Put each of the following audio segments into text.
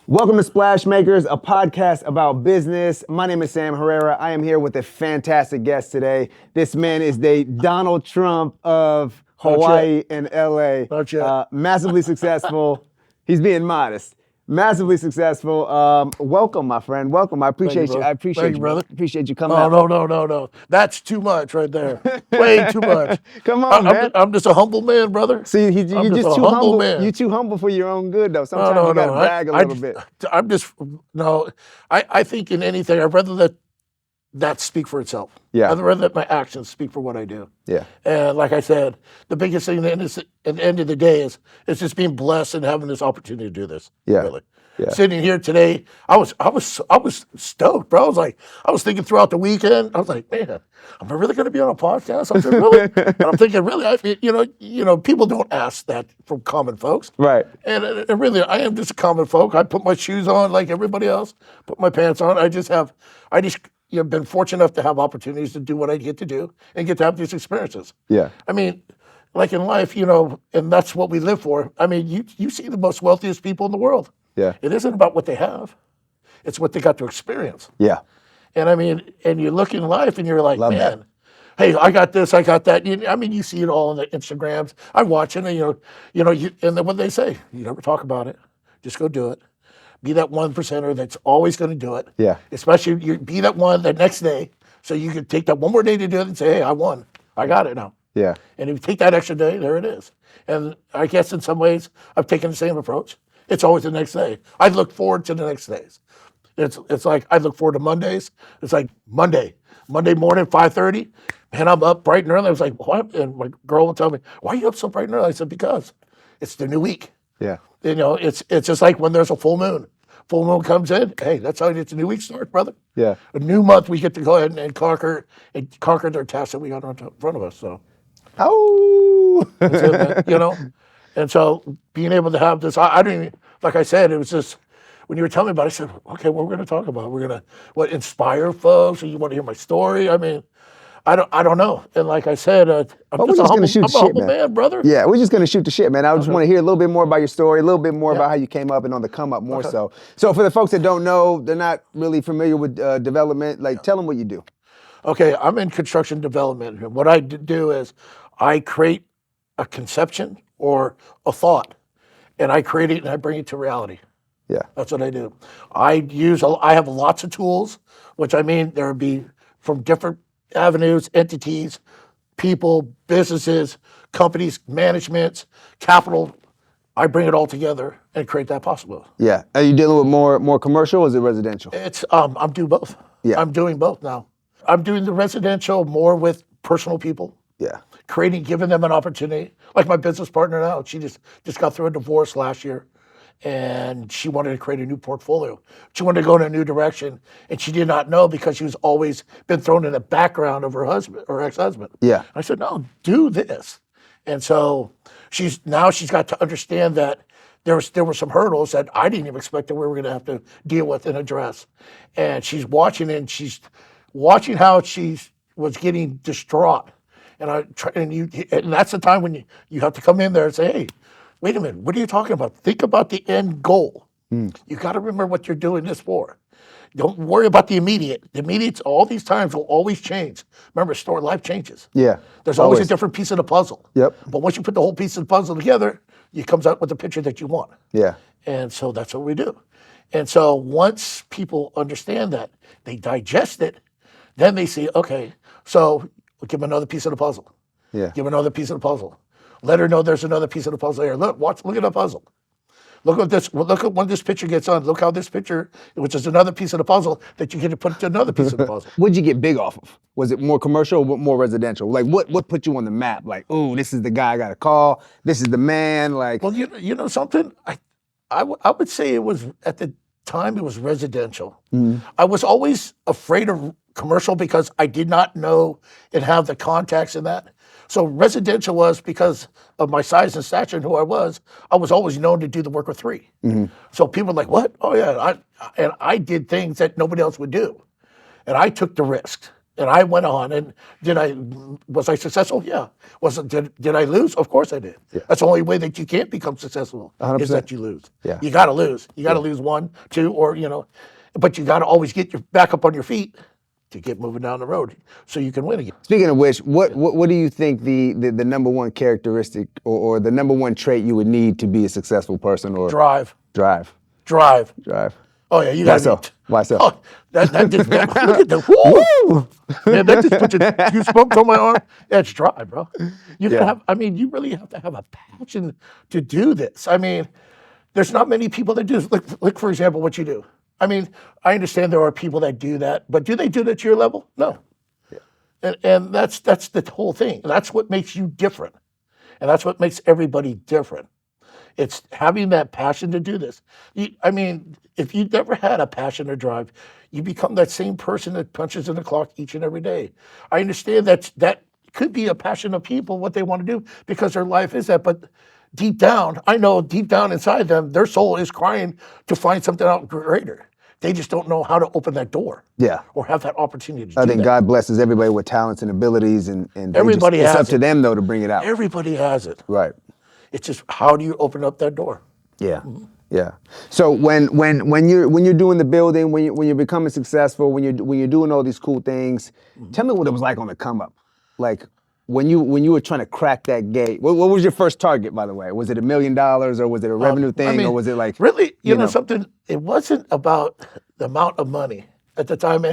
Welcome to Splashhh Makers, a podcast about business. My name is Sam Herrera. I am here with a fantastic guest today. This man is the Donald Trump of Hawaii and LA. Not yet. Massively successful. He's being modest. Massively successful. Welcome, my friend. Welcome. I appreciate you. I appreciate Thank you, you, brother. Appreciate you coming Oh, out. no. That's too much right there. Way too much. Come on, man. I'm just a humble man, brother. See, I'm you're just a too humble. man. You're too humble for your own good, though. Sometimes you gotta brag a little bit. I think in anything, I'd rather let that speak for itself. Yeah. I'd rather let my actions speak for what I do. Yeah. And like I said, the biggest thing at the end of the day is just being blessed and having this opportunity to do this. Yeah. Really. Yeah. Sitting here today, I was stoked, bro. I was thinking throughout the weekend. I was like, man, am I really going to be on a podcast? I said, really? And I'm thinking, really, people don't ask that from common folks, Right. And really, I am just a common folk. I put my shoes on like everybody else, put my pants on. I just been fortunate enough to have opportunities to do what I get to do and get to have these experiences. Yeah. I mean, like in life, and that's what we live for. I mean, you see the most wealthiest people in the world. Yeah. It isn't about what they have. It's what they got to experience. Yeah. And I mean, and you look in life and you're like, Love man, that. hey, I got this, I got that. You see it all on the Instagrams. I watch it and, and then what they say, you never talk about it. Just go do it. Be that 1%er that's always going to do it. Yeah. Especially you be that one the next day. So you can take that one more day to do it and say, hey, I won. I got it now. Yeah. And if you take that extra day, there it is. And I guess in some ways, I've taken the same approach. It's always the next day. I look forward to the next days. It's like I look forward to Mondays. It's like Monday morning, 5:30, and I'm up bright and early. I was like, what? And my girl would tell me, why are you up so bright and early? I said, because it's the new week. Yeah. It's just like when there's a full moon. Full moon comes in, hey, that's how it's a new week starts, brother. Yeah. A new month, we get to go ahead and conquer their tasks that we got in front of us. So. Oh. That's it, man, And so being able to have this, I don't even, like I said, it was just, when you were telling me about it, I said, okay, what we're going to talk about? We're going to, inspire folks? Or you want to hear my story? I mean, I don't know. And like I said, I'm just a humble man, brother. Yeah, we're just going to shoot the shit, man. I just want to hear a little bit more about your story, a little bit more about how you came up and on the come up more so. So for the folks that don't know, they're not really familiar with development, tell them what you do. Okay, I'm in construction development. And what I do is I create a conception or a thought, and I create it and I bring it to reality. Yeah. That's what I do. I have lots of tools, which I mean, there would be from different avenues, entities, people, businesses, companies, managements, capital. I bring it all together and create that possible. Yeah. Are you dealing with more commercial or is it residential? It's, I'm doing both. Yeah. I'm doing both now. I'm doing the residential more with personal people. Yeah. Giving them an opportunity. Like my business partner now, she just got through a divorce last year, and she wanted to create a new portfolio. She wanted to go in a new direction, and she did not know because she was always been thrown in the background of her ex-husband. Yeah. I said, no, do this. And so she's got to understand that there were some hurdles that I didn't even expect that we were going to have to deal with and address. And she's watching how she was getting distraught. And that's the time when you have to come in there and say, hey, wait a minute, what are you talking about? Think about the end goal. You got to remember what you're doing this for. Don't worry about the immediate. The immediate, all these times will always change. Remember, life changes. Yeah. There's always a different piece of the puzzle. Yep. But once you put the whole piece of the puzzle together, it comes out with the picture that you want. Yeah. And so that's what we do. And so once people understand that, they digest it, then they see, okay, so we'll give them another piece of the puzzle. Yeah. Give another piece of the puzzle. Let her know there's another piece of the puzzle here. Look at the puzzle. Look at when this picture gets on. Look how this picture, which is another piece of the puzzle, that you get to put to another piece of the puzzle. What'd you get big off of? Was it more commercial or more residential? What put you on the map? Ooh, this is the guy I got to call. This is the man. Well, you know something? I would say it was, at the time, it was residential. I was always afraid of commercial because I did not know and have the contacts in that. So residential was, because of my size and stature and who I was always known to do the work of three. So people were like, what? Oh yeah, I did things that nobody else would do. And I took the risk. And I went on, and was I successful? Yeah. Did I lose? Of course I did. Yeah. That's the only way that you can't become successful 100%. is that you lose. Yeah. You got to lose. You got to lose 1, 2, or but you got to always get your back up on your feet to get moving down the road so you can win again. Speaking of which, what do you think the number one characteristic or the number one trait you would need to be a successful person? Or Drive. Drive. Oh yeah, you Why got so? to. Why so? Oh, that just look at the woo! Man, that just put your goosebumps on my arm. That's drive, bro. You Yeah. gotta have. I mean, you really have to have a passion to do this. I mean, there's not many people that do this. Look, for example, what you do. I mean, I understand there are people that do that, but do they do that to your level? No. Yeah. And that's the whole thing. That's what makes you different, and that's what makes everybody different. It's having that passion to do this. I mean, if you never had a passion or drive, you become that same person that punches in the clock each and every day. I understand that could be a passion of people, what they want to do, because their life is that. But deep down, I know deep down inside them, their soul is crying to find something out greater. They just don't know how to open that door. Yeah. Or have that opportunity to I do think that. God blesses everybody with talents and abilities, and Everybody it's has up to it. them though to bring it out. Everybody has it. Right. It's just how do you open up that door? Yeah. Yeah. So when you're doing the building, when you're becoming successful, when you're doing all these cool things, tell me what it was like on the come up. Like when you were trying to crack that gate. What was your first target, by the way? Was it $1 million, or was it a revenue thing, I mean, or was it like really? You know something? It wasn't about the amount of money at the time,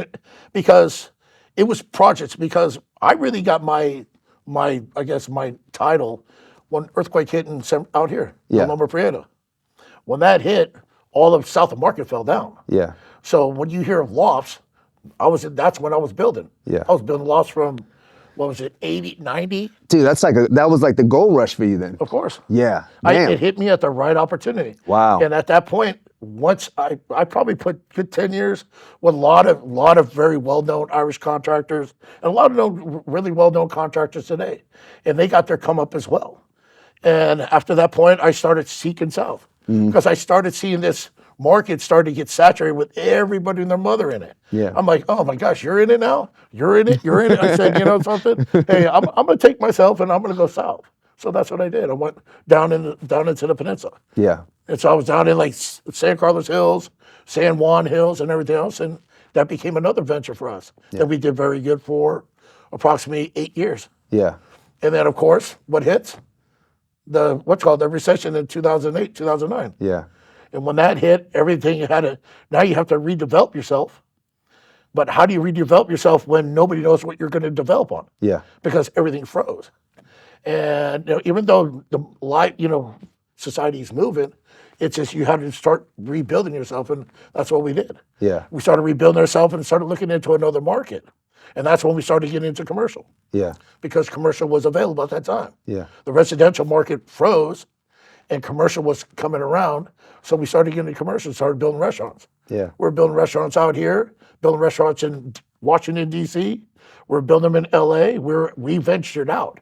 because it was projects. Because I really got my I guess my title when earthquake hit out here, Yeah. Loma Prieta. When that hit, all of South of Market fell down. Yeah. So when you hear of lofts, that's when I was building. Yeah. I was building lofts from, what was it, 80, 90? Dude, that was like the gold rush for you then. Of course. Yeah. Damn. It hit me at the right opportunity. Wow. And at that point, once I probably put good 10 years with a lot of very well-known Irish contractors and a lot of really well-known contractors today. And they got their come up as well. And after that point, I started seeking south because I started seeing this market start to get saturated with everybody and their mother in it. Yeah. I'm like, oh my gosh, you're in it now? You're in it? You're in it? I said, you know something? Hey, I'm going to take myself and I'm going to go south. So that's what I did. I went down into the peninsula. Yeah. And so I was down in like San Carlos Hills, San Juan Hills, and everything else. And that became another venture for us that we did very good for approximately 8 years. Yeah. And then, of course, what hits? The recession in 2008, 2009. Yeah. And when that hit, everything now you have to redevelop yourself. But how do you redevelop yourself when nobody knows what you're going to develop on? Yeah. Because everything froze. And even though society is moving, it's just you have to start rebuilding yourself, and that's what we did. Yeah. We started rebuilding ourselves and started looking into another market. And that's when we started getting into commercial. Yeah. Because commercial was available at that time. Yeah. The residential market froze and commercial was coming around. So we started getting into commercial and started building restaurants. Yeah. We're building restaurants out here, building restaurants in Washington, D.C. We're building them in L.A. We ventured out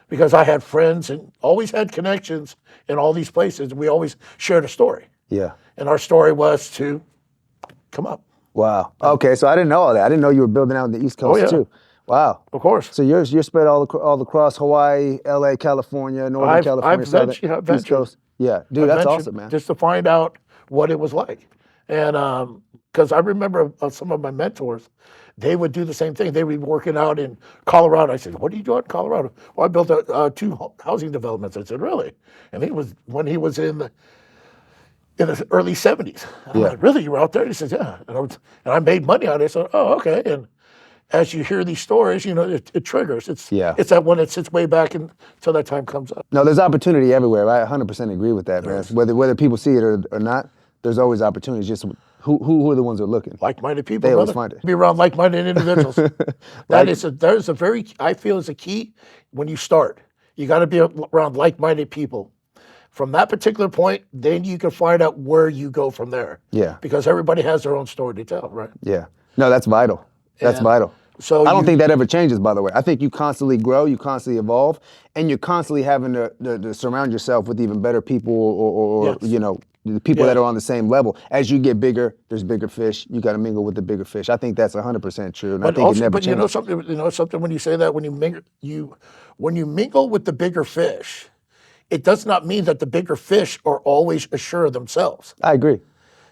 because I had friends and always had connections in all these places. We always shared a story. Yeah. And our story was to come up. Wow. Okay, so I didn't know all that. I didn't know you were building out in the East Coast too. Wow. Of course. So you're spread all across Hawaii, LA, California, Northern California, Southern East Coast. Yeah, dude, that's awesome, man. Just to find out what it was like. And because I remember some of my mentors, they would do the same thing. They would be working out in Colorado. I said, what do you do in Colorado? Well, I built 2 housing developments. I said, really? And when he was in the early 70s. I'm like, really? You were out there? He says, yeah. And I made money on it. I said, oh, okay. And as you hear these stories, it triggers. It's that one that sits way back until that time comes up. No, there's opportunity everywhere. I 100% agree with that, man. Whether people see it or not, there's always opportunities. Just who are the ones that are looking? Like-minded people. They always find it. Be around like-minded individuals. I feel is a key when you start. You got to be around like-minded people. From that particular point, then you can find out where you go from there. Yeah. Because everybody has their own story to tell, right? Yeah. No, that's vital. That's vital. So I don't think that ever changes, by the way. I think you constantly grow, you constantly evolve, and you're constantly having to surround yourself with even better people or Yes. the people Yeah. that are on the same level. As you get bigger, there's bigger fish. You got to mingle with the bigger fish. I think that's 100% true, and I But think it also, never but changes. something when you say that, when you mingle with the bigger fish, it does not mean that the bigger fish are always assured of themselves. I agree.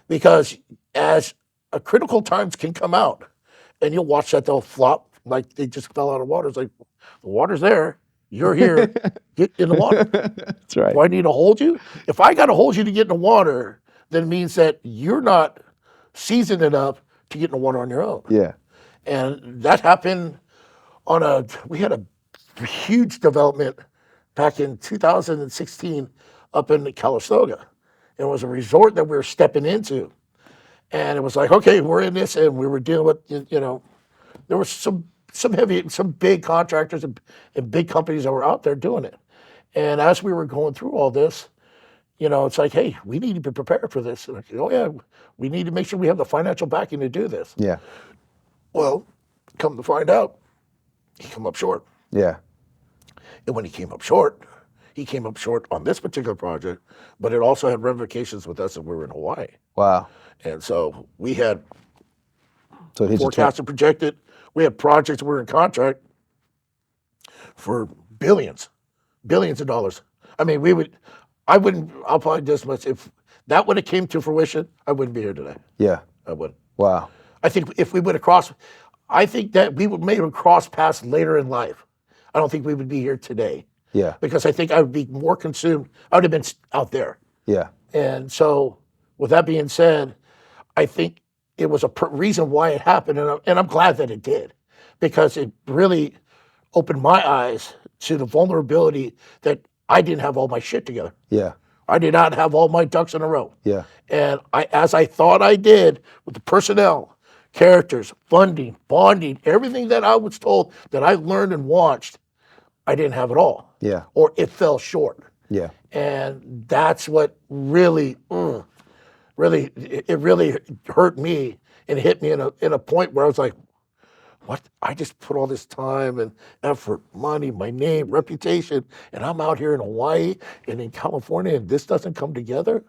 Because as a critical times can come out, and you'll watch that they'll flop like they just fell out of water. It's like the water's there, you're here, get in the water. That's right. Do I need to hold you? If I got to hold you to get in the water, then it means that you're not seasoned enough to get in the water on your own. Yeah. And that happened we had a huge development back in 2016 up in Calistoga. It was a resort that we were stepping into. And it was like, okay, we're in this, and we were dealing with, there were some big contractors and big companies that were out there doing it. And as we were going through all this, it's like, hey, we need to be prepared for this. And I said, oh yeah, we need to make sure we have the financial backing to do this. Yeah. Well, come to find out, he came up short. Yeah. And when he came up short on this particular project, but it also had ramifications with us, and we were in Hawaii. Wow. And so we had So it hit you forecasted, projected. We had projects we were in contract for billions of dollars. I mean, I'll probably just much, if that would have came to fruition, I wouldn't be here today. Yeah. I wouldn't. Wow. I think if we would have crossed, I think that we would maybe cross paths later in life. I don't think we would be here today. Yeah. Because I think I would be more consumed. I would have been out there. Yeah. And so, with that being said, I think it was a reason why it happened, and I'm glad that it did, because it really opened my eyes to the vulnerability that I didn't have all my shit together. Yeah. I did not have all my ducks in a row. Yeah. And as I thought I did with the personnel, characters, funding, bonding, everything that I was told that I learned and watched, I didn't have it all. Yeah. Or it fell short. Yeah. And that's what really hurt me and hit me in a point where I was like, what? I just put all this time and effort, money, my name, reputation, and I'm out here in Hawaii and in California, and this doesn't come together.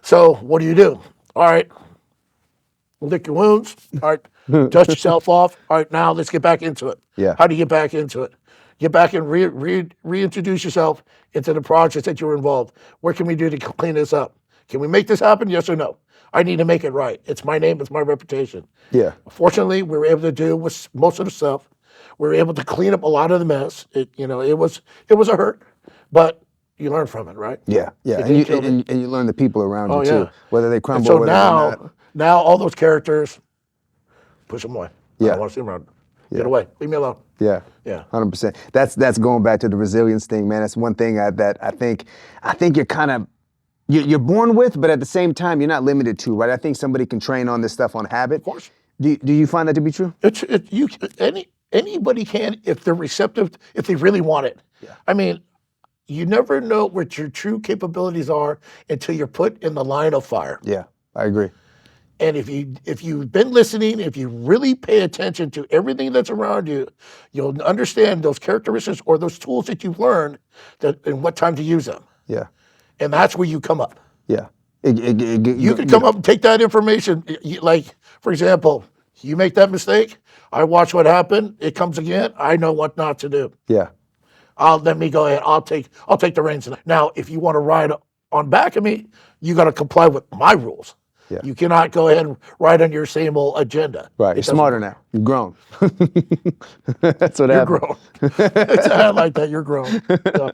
So what do? All right, lick your wounds. All right, dust yourself off. All right, now let's get back into it. Yeah. How do you get back into it? Get back and reintroduce yourself into the projects that you were involved. What can we do to clean this up? Can we make this happen? Yes or no? I need to make it right. It's my name. It's my reputation. Yeah. Fortunately, we were able to do with most of the stuff. We were able to clean up a lot of the mess. It was a hurt, but you learn from it, right? Yeah. Yeah. It And you learn the people around you yeah. too, whether they And crumble so or whether they're not. now all those characters, push them away. I Yeah. don't want to see them around. Yeah. Get away. Leave me alone. Yeah. Yeah. 100%. That's going back to the resilience thing, man. That's one thing that I think you're kind of you're born with, but at the same time you're not limited to, right? I think somebody can train on this stuff on habit. Of course. Do you find that to be true? Anybody can if they're receptive, if they really want it. Yeah. I mean, you never know what your true capabilities are until you're put in the line of fire. Yeah, I agree. And if you've been listening, if you really pay attention to everything that's around you, you'll understand those characteristics or those tools that you've learned and what time to use them. Yeah. And that's where you come up. Yeah. You can come up and take that information. Like, for example, you make that mistake, I watch what happened, it comes again, I know what not to do. Yeah. Let me go ahead, I'll take the reins. Now, if you want to ride on back of me, you got to comply with my rules. Yeah. You cannot go ahead and ride on your same old agenda. Right. You're smarter now. You've grown. That's what You're happened. grown. I like that. You're grown. So,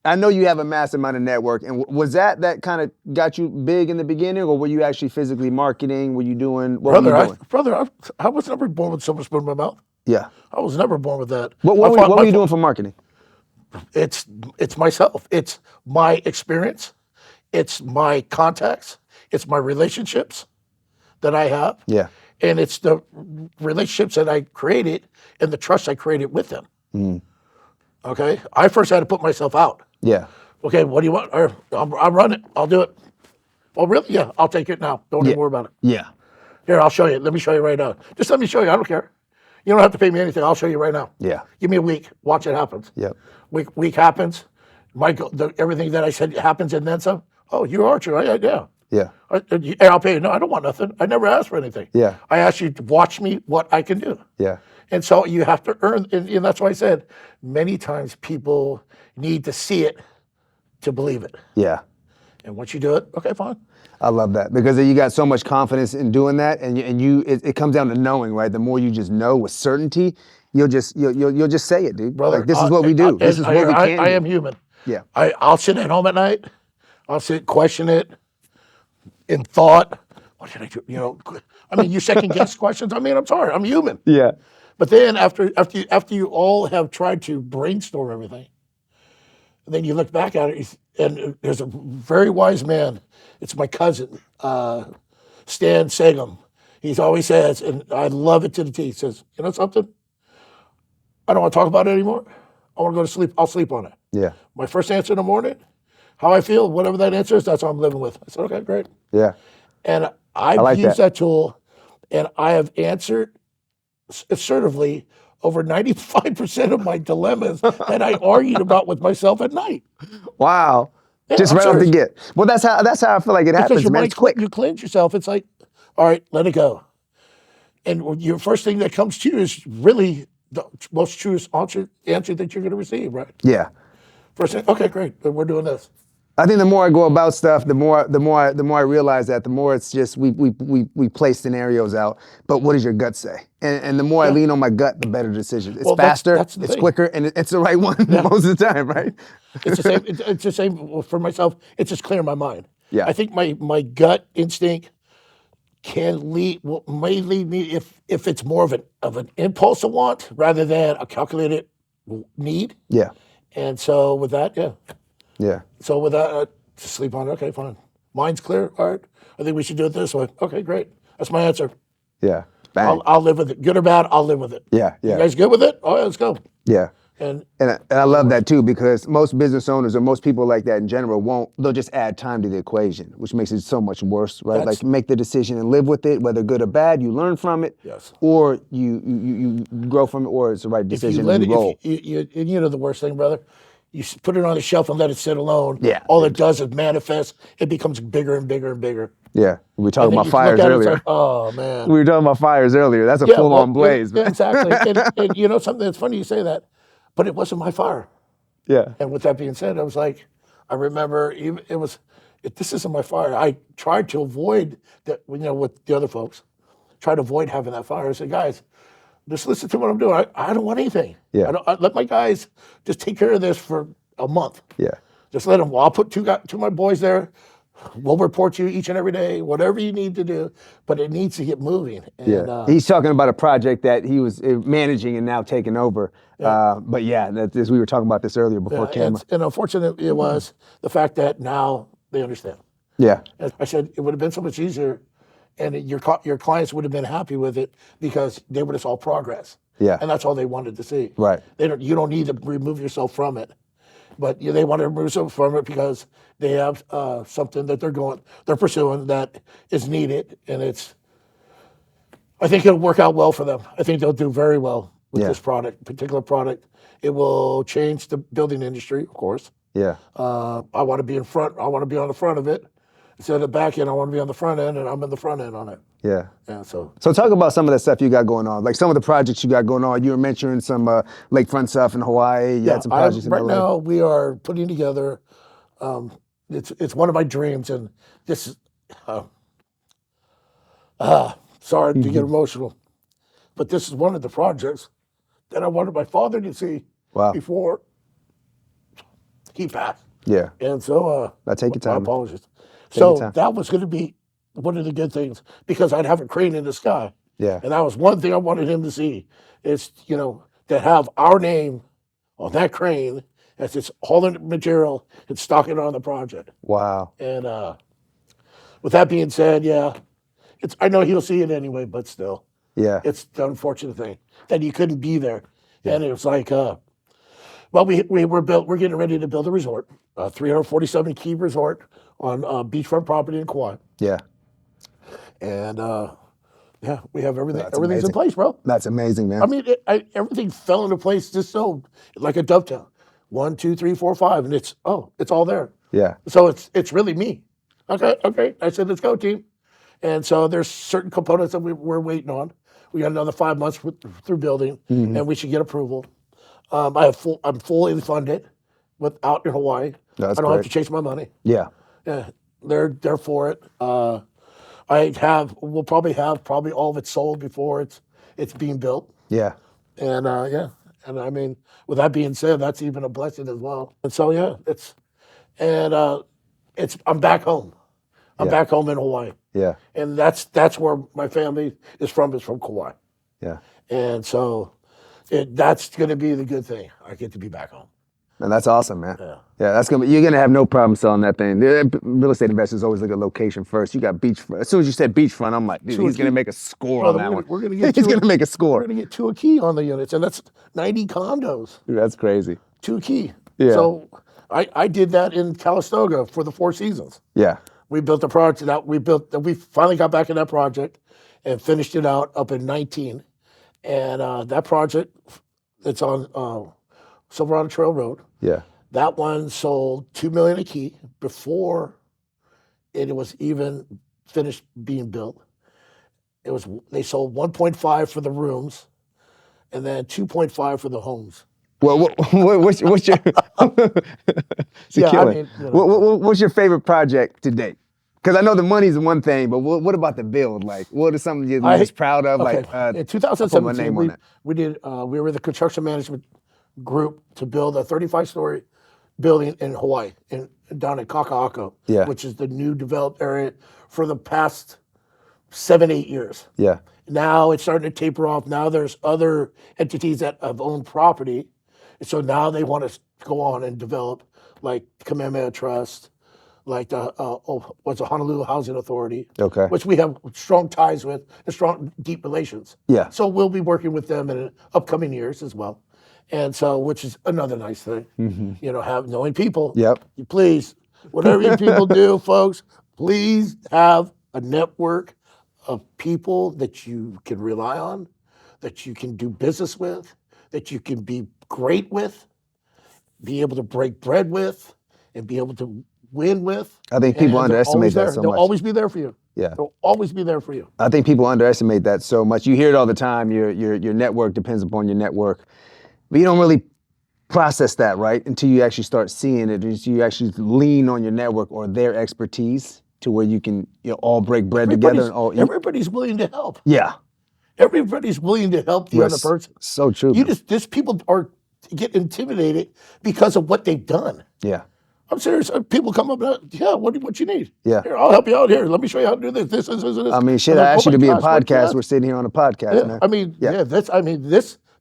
I know you have a massive amount of network, and was that kind of got you big in the beginning, or were you actually physically marketing? Were you doing what were you doing? brother, I was never born with silver spoon in my mouth. Yeah. I was never born with that. What were you doing for marketing? It's myself. It's my experience. It's my contacts. It's my relationships that I have. Yeah. And it's the relationships that I created and the trust I created with them. Mm. Okay? I first had to put myself out. Yeah. Okay, what do you want? I'll run it. I'll do it. Oh, really? Yeah, I'll take it now. Don't even worry about it. Yeah. Here, I'll show you. Let me show you right now. Just let me show you. I don't care. You don't have to pay me anything. I'll show you right now. Yeah. Give me a week. Watch it happen. Yep. Week happens. Everything that I said happens and then some. Oh, you're Archer. Yeah. Yeah. And I'll pay you. No, I don't want nothing. I never asked for anything. Yeah. I asked you to watch me what I can do. Yeah. And so you have to earn, and that's why I said many times people need to see it to believe it. Yeah. And once you do it, okay, fine. I love that because you got so much confidence in doing that, and it comes down to knowing, right? The more you just know with certainty, you'll just say it, dude. Brother, like this is what we do. This is what we can I do. am human. Yeah. I'll sit at home at night. I'll sit, question it in thought. What did I do? You know, I mean, you second guess questions. I mean, I'm sorry, I'm human. Yeah. But then after you all have tried to brainstorm everything, then you look back at it, and there's a very wise man. It's my cousin, Stan Sagum. He always says, and I love it to the T. He says, you know something? I don't want to talk about it anymore. I want to go to sleep. I'll sleep on it. Yeah. My first answer in the morning, how I feel, whatever that answer is, that's what I'm living with. I said, okay, great. Yeah. And I've like used that. that tool, and I have answered assertively over 95% of my dilemmas that I argued about with myself at night. Wow. Yeah, Just I'm right off the serious. get. Well, that's how I feel like it Because happens, your man. mind, It's quick. you cleanse yourself. It's like, all right, let it go. And your first thing that comes to you is really the most truest answer that you're going to receive, right? Yeah. First thing, okay, great, we're doing this. I think the more I go about stuff, the more I realize that the more it's just we play scenarios out. But what does your gut say? And the more I lean on my gut, the better decision. It's Well, faster, that's the it's thing. quicker, and it's the right one most of the time, right? It's the same. It's the same for myself. It's just clear my mind. Yeah. I think my gut instinct may lead me if it's more of an impulse I want rather than a calculated need. Yeah. And so with that, yeah. Yeah. So with that, just sleep on it. Okay, fine. Mind's clear. All right. I think we should do it this way. Okay, great. That's my answer. Yeah. Bang. I'll live with it. Good or bad, I'll live with it. Yeah. You Yeah. guys good with it? All right, let's go. Yeah. And And I love that too because most business owners or most people like that in general they'll just add time to the equation, which makes it so much worse, right? That's- Like make the decision and live with it, whether good or bad, you learn from it, Yes. or you grow from it, or it's the right if you decision let and it, you roll. and you know the worst thing, brother, you put it on the shelf and let it sit alone. Yeah. All it does is manifest. It becomes bigger and bigger and bigger. Yeah, we were And talking then about you fires look at it, it's earlier. like, oh man. We were talking about fires earlier. That's a Yeah, full-on well, blaze, man. Exactly. And you know something? It's funny you say that, but it wasn't my fire. Yeah, And with that being said, I was like, I remember this isn't my fire. I tried to avoid that, you know, with the other folks, tried to avoid having that fire. I said, guys, just listen to what I'm doing. I don't want anything. Yeah. I let my guys just take care of this for a month. yeah, Just let them. Well, I'll put two of my boys there. We'll report to you each and every day, whatever you need to do, but it needs to get moving. And, yeah. He's talking about a project that he was managing and now taking over. But yeah, we were talking about this earlier before camera. and unfortunately, it was the fact that now they understand. Yeah, As I said, it would have been so much easier, and your clients would have been happy with it because they would have saw progress. Yeah. And that's all they wanted to see. Right. You don't need to remove yourself from it, but they want to remove themselves from it because they have something that they're pursuing that is needed, and I think it'll work out well for them. I think they'll do very well with this particular product. It will change the building industry, of course. yeah, I want to be in front. I want to be on the front of it. Instead of the back end, I want to be on the front end, and I'm in the front end on it. yeah. Yeah, so So talk about some of the stuff you got going on, like some of the projects you got going on. You were mentioning some lakefront stuff in Hawaii. You had some projects in right LA. now we are putting together. It's one of my dreams, and this is. Sorry to get emotional, but this is one of the projects that I wanted my father to see Wow. before he passed. Yeah. And so, Now take your my time. apologies. your So time. that was going to be one of the good things because I'd have a crane in the sky. Yeah. And that was one thing I wanted him to see is, to have our name on that crane as it's hauling material and stocking it on the project. Wow. And with that being said, yeah, I know he'll see it anyway, but still, Yeah. it's the unfortunate thing that he couldn't be there. And it was like, well, we're getting ready to build a resort, a 347 key resort on beachfront property in Kauai. Yeah. And yeah, we have everything. That's Everything's amazing. in place, bro. That's amazing, man. I mean, everything fell into place just so like a dovetail. 1, 2, 3, 4, 5, and it's all there. Yeah. So it's really me. Okay. I said, let's go, team. And so there's certain components that we're waiting on. We got another 5 months through building, and we should get approval. I'm fully funded out in Hawaii. That's I don't have great. to chase my money. Yeah. Yeah, they're for it. We'll probably have all of it sold before it's being built. Yeah. And yeah, and I mean, with that being said, that's even a blessing as well. And so yeah, I'm back home. I'm back home in Hawaii. Yeah. And that's where my family is from Kauai. Yeah. And so that's going to be the good thing. I get to be back home. And that's awesome, man. Yeah. Yeah, you're gonna have no problem selling that thing. The real estate investors always look at location first. You got beachfront. As soon as you said beachfront, I'm like, dude, he's gonna make a score on that one. We're gonna get he's gonna make a score. We're gonna get 2 a key on the units, and that's 90 condos. Dude, that's crazy. 2 a key. Yeah. So I did that in Calistoga for the Four Seasons. Yeah. We built the project out. We finally got back in that project and finished it out up in 19. And that project, it's on Silverado Trail Road. Yeah. That one sold $2 million a key before it was even finished being built. They sold 1.5 for the rooms, and then 2.5 for the homes. Well, what's your what's your favorite project to date? Because I know the money's one thing, but what about the build? Like, what is something you're most proud of? Okay. Like, in 2017, we were the construction management group to build a 35-story building in Hawaii, down in Kaka'ako, which is the new developed area for the past 7-8 years. Yeah. Now it's starting to taper off. Now there's other entities that have owned property. So now they want to go on and develop, like Kamehameha Trust, like the Honolulu Housing Authority, which we have strong ties with and strong, deep relations. Yeah. So we'll be working with them in upcoming years as well. And so, which is another nice thing, knowing people. Yep. Please, whatever you people do, folks, please have a network of people that you can rely on, that you can do business with, that you can be great with, be able to break bread with, and be able to win with. I think people underestimate that so much. They'll always be there for you. Yeah. They'll always be there for you. I think people underestimate that so much. You hear it all the time. Your network depends upon your network. But you don't really process that, right? Until you actually start seeing it, until you actually lean on your network or their expertise to where you can all break bread together and all eat. Everybody's willing to help. Yeah. Everybody's willing to help the other person. So true. Just people get intimidated because of what they've done. Yeah. I'm serious. People come up and what you need? Yeah. Here, I'll help you out here. Let me show you how to do this. This. I mean, shit, I asked you to be a podcast. We're sitting here on a podcast, man. I mean,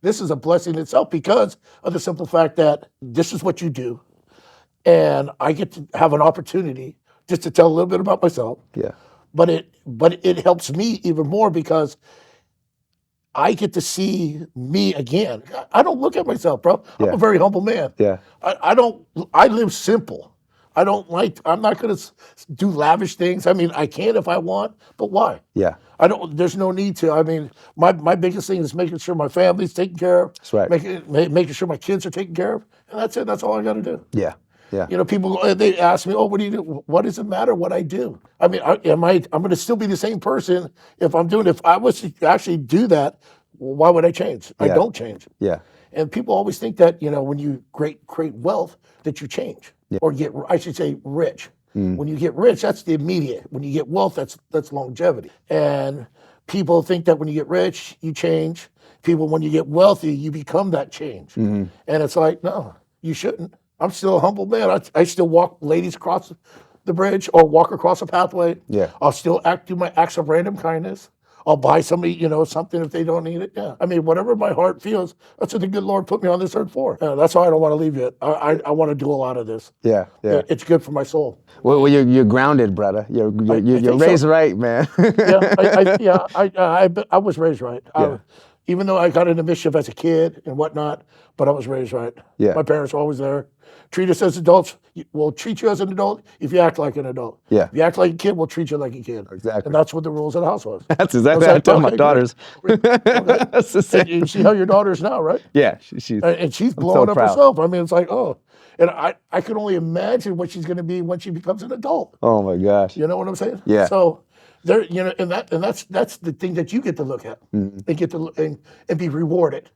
this is a blessing itself because of the simple fact that this is what you do. And I get to have an opportunity just to tell a little bit about myself. Yeah. But it helps me even more because I get to see me again. I don't look at myself, bro. I'm a very humble man. Yeah. I live simple. I'm not going to do lavish things. I mean, I can if I want, but why? Yeah. There's no need to. I mean, my biggest thing is making sure my family's taken care of. That's right. Making sure my kids are taken care of. And that's it. That's all I got to do. Yeah. Yeah. People, they ask me, what do you do? What does it matter what I do? I mean, I'm going to still be the same person if I was to actually do that, why would I change? I don't change. Yeah. And people always think that, when you create wealth, that you change or I should say rich. When you get rich, that's the immediate. When you get wealth, that's longevity. And people think that when you get rich, you change. People, when you get wealthy, you become that change. And it's like, no, you shouldn't. I'm still a humble man. I still walk ladies across the bridge or walk across a pathway. Yeah. I'll still do my acts of random kindness. I'll buy somebody, something if they don't need it. Yeah. I mean, whatever my heart feels, that's what the good Lord put me on this earth for. Yeah, that's why I don't want to leave yet. I want to do a lot of this. Yeah. Yeah. It's good for my soul. Well, you're grounded, brother. You're raised right, man. I was raised right. even though I got into mischief as a kid and whatnot, but I was raised right. Yeah. My parents were always there. Treat us as adults. We'll treat you as an adult if you act like an adult. Yeah. If you act like a kid, we'll treat you like a kid. Exactly. And that's what the rules of the house was. That's exactly I what I was tell like, my okay, daughters. good. Okay. That's the And same. you see how your daughter is now, right? Yeah, she's. And she's I'm blowing so up proud. herself. I mean, it's like, oh. And I can only imagine what she's going to be when she becomes an adult. Oh my gosh. You know what I'm saying? Yeah. So there, you know, and that's the thing that you get to look at and get to and be rewarded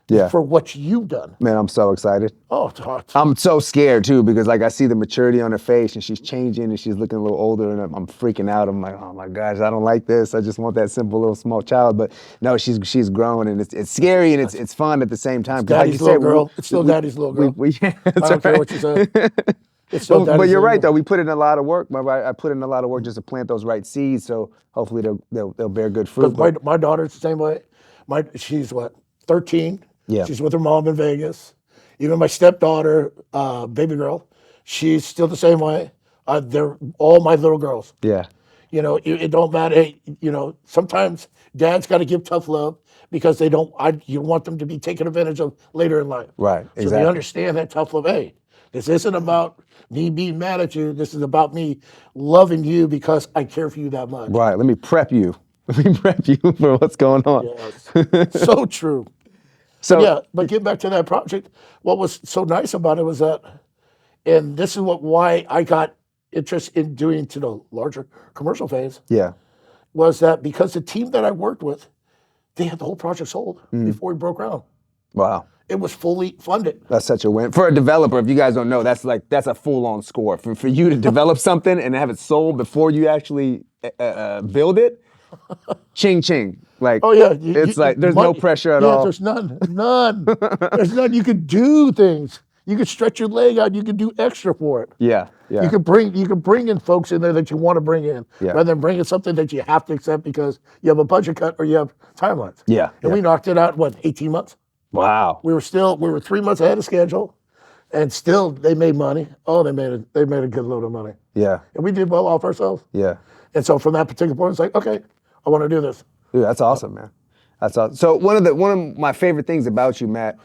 Yeah. for what you've done. Man, I'm so excited. Oh, it's hot. I'm so scared too because like I see the maturity on her face and she's changing and she's looking a little older and I'm freaking out. I'm like, oh my gosh, I don't like this. I just want that simple little small child. But no, she's grown and it's scary and it's fun at the same time. 'Cause Daddy's like you little said, girl. It's still daddy's little girl. Yeah, I that's don't care right. what you say. It's still But daddy's you're little right girl. though. We put in a lot of work. I put in a lot of work just to plant those right seeds. So hopefully they'll bear good fruit. Because my daughter's the same way. She's what, 13? Yeah. She's with her mom in Vegas. Even my stepdaughter, baby girl, she's still the same way. They're all my little girls. Yeah. You know, it don't matter. Hey, you know, sometimes dads got to give tough love because you don't want them to be taken advantage of later in life. Right. So Exactly. they understand that tough love. Hey, this isn't about me being mad at you. This is about me loving you because I care for you that much. Right. Let me prep you. Let me prep you for what's going on. Yes. So true. So Yeah, but getting back to that project, what was so nice about it was that, and this is why I got interest in doing to the larger commercial phase, yeah. was that because the team that I worked with, they had the whole project sold before we broke ground. Wow. It was fully funded. That's such a win. For a developer, if you guys don't know, that's a full-on score. For you to develop something and have it sold before you actually build it, ching ching. Like, Oh yeah, it's like there's no pressure at yeah, all. there's none. There's none. You could do things. You could stretch your leg out. You could do extra for it. Yeah, yeah. You could bring in folks in there that you want to bring in, Yeah. rather than bringing something that you have to accept because you have a budget cut or you have timelines. Yeah, And yeah. we knocked it out, what, 18 months? Wow. We were 3 months ahead of schedule, and still they made money. Oh, they made a good load of money, Yeah, and we did well off ourselves. yeah. And so from that particular point, it's like, okay, I want to do this. Dude, that's awesome, man. That's awesome. So one of my favorite things about you, Matt,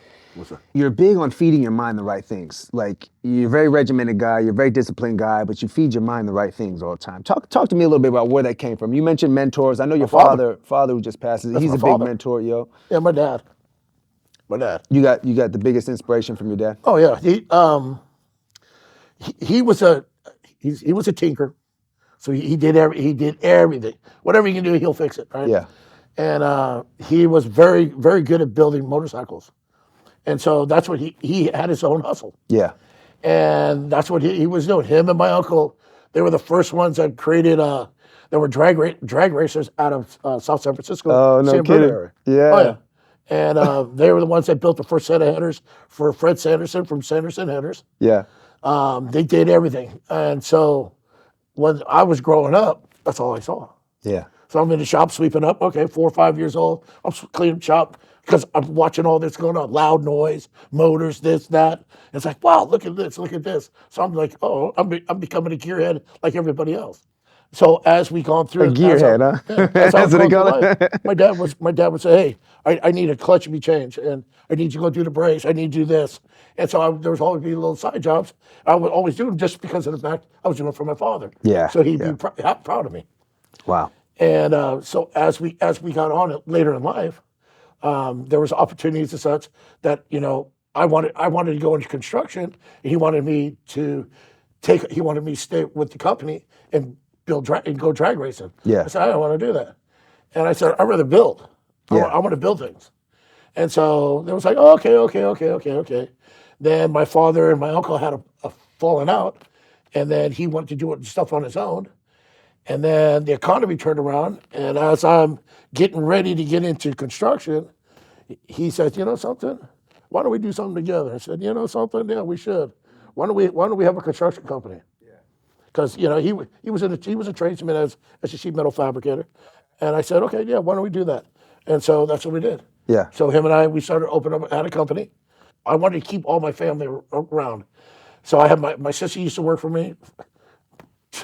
you're big on feeding your mind the right things. Like you're a very regimented guy, you're a very disciplined guy, but you feed your mind the right things all the time. Talk to me a little bit about where that came from. You mentioned mentors. I know your father who just passed. He's my a big father. mentor, yo. Yeah, my dad. My dad. You got the biggest inspiration from your dad? Oh yeah, he was a tinker, so he did everything. Whatever he can do, he'll fix it, right? Yeah. And he was very very good at building motorcycles, and so that's what he had his own hustle, Yeah. and that's what he was doing. Him and my uncle, they were the first ones that created there were drag racers out of South San Francisco. Oh, no San Bruno kidding. area. Yeah. Oh, yeah. And they were the ones that built the first set of headers for Fred Sanderson from Sanderson Headers. Yeah. They did everything. And so when I was growing up, that's all I saw. Yeah. So I'm in the shop sweeping up, okay, 4 or 5 years old. I'm cleaning shop because I'm watching all this going on, loud noise, motors, this, that. It's like, wow, look at this, look at this. So I'm like, oh, I'm becoming a gearhead like everybody else. So as we gone through, A gearhead, huh? as That's what they call life, it. my dad would say, hey, I need a clutch to be changed, and I need you to go do the brakes. I need to do this, and so there was always be little side jobs. I would always do them just because of the fact I was doing it for my father. Yeah, So he'd yeah. be proud of me. Wow. And so as we got on it later in life, there was opportunities and such that I wanted to go into construction, and he wanted me to stay with the company and go drag racing. Yeah. I said, I don't want to do that. And I said, I'd rather build. Yeah. I want to build things. And so there was like, oh, okay. Then my father and my uncle had a falling out, and then he wanted to do stuff on his own. And then the economy turned around, and as I'm getting ready to get into construction, he says, you know something? Why don't we do something together? I said, you know something? Yeah, we should. Why don't we have a construction company? Because he was a tradesman as a sheet metal fabricator, and I said, okay, yeah, why don't we do that? And so that's what we did. Yeah. So him and I, we started opening up at a company. I wanted to keep all my family around, so I have my sister used to work for me.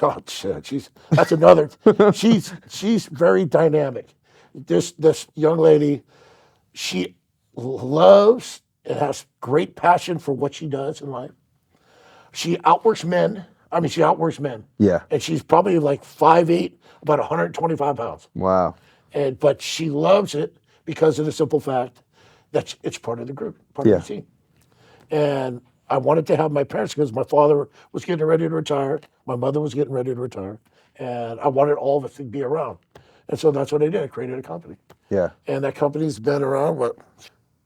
Oh, shit, that's another. She's very dynamic. This young lady, she loves and has great passion for what she does in life. She outworks men. I mean, she outworks men. Yeah. And she's probably like 5'8", about 125 pounds. Wow. But she loves it because of the simple fact that it's part of the group, part of the team. And I wanted to have my parents, because my father was getting ready to retire, my mother was getting ready to retire, and I wanted all of us to be around. And so that's what I did. I created a company. Yeah. And that company's been around, what,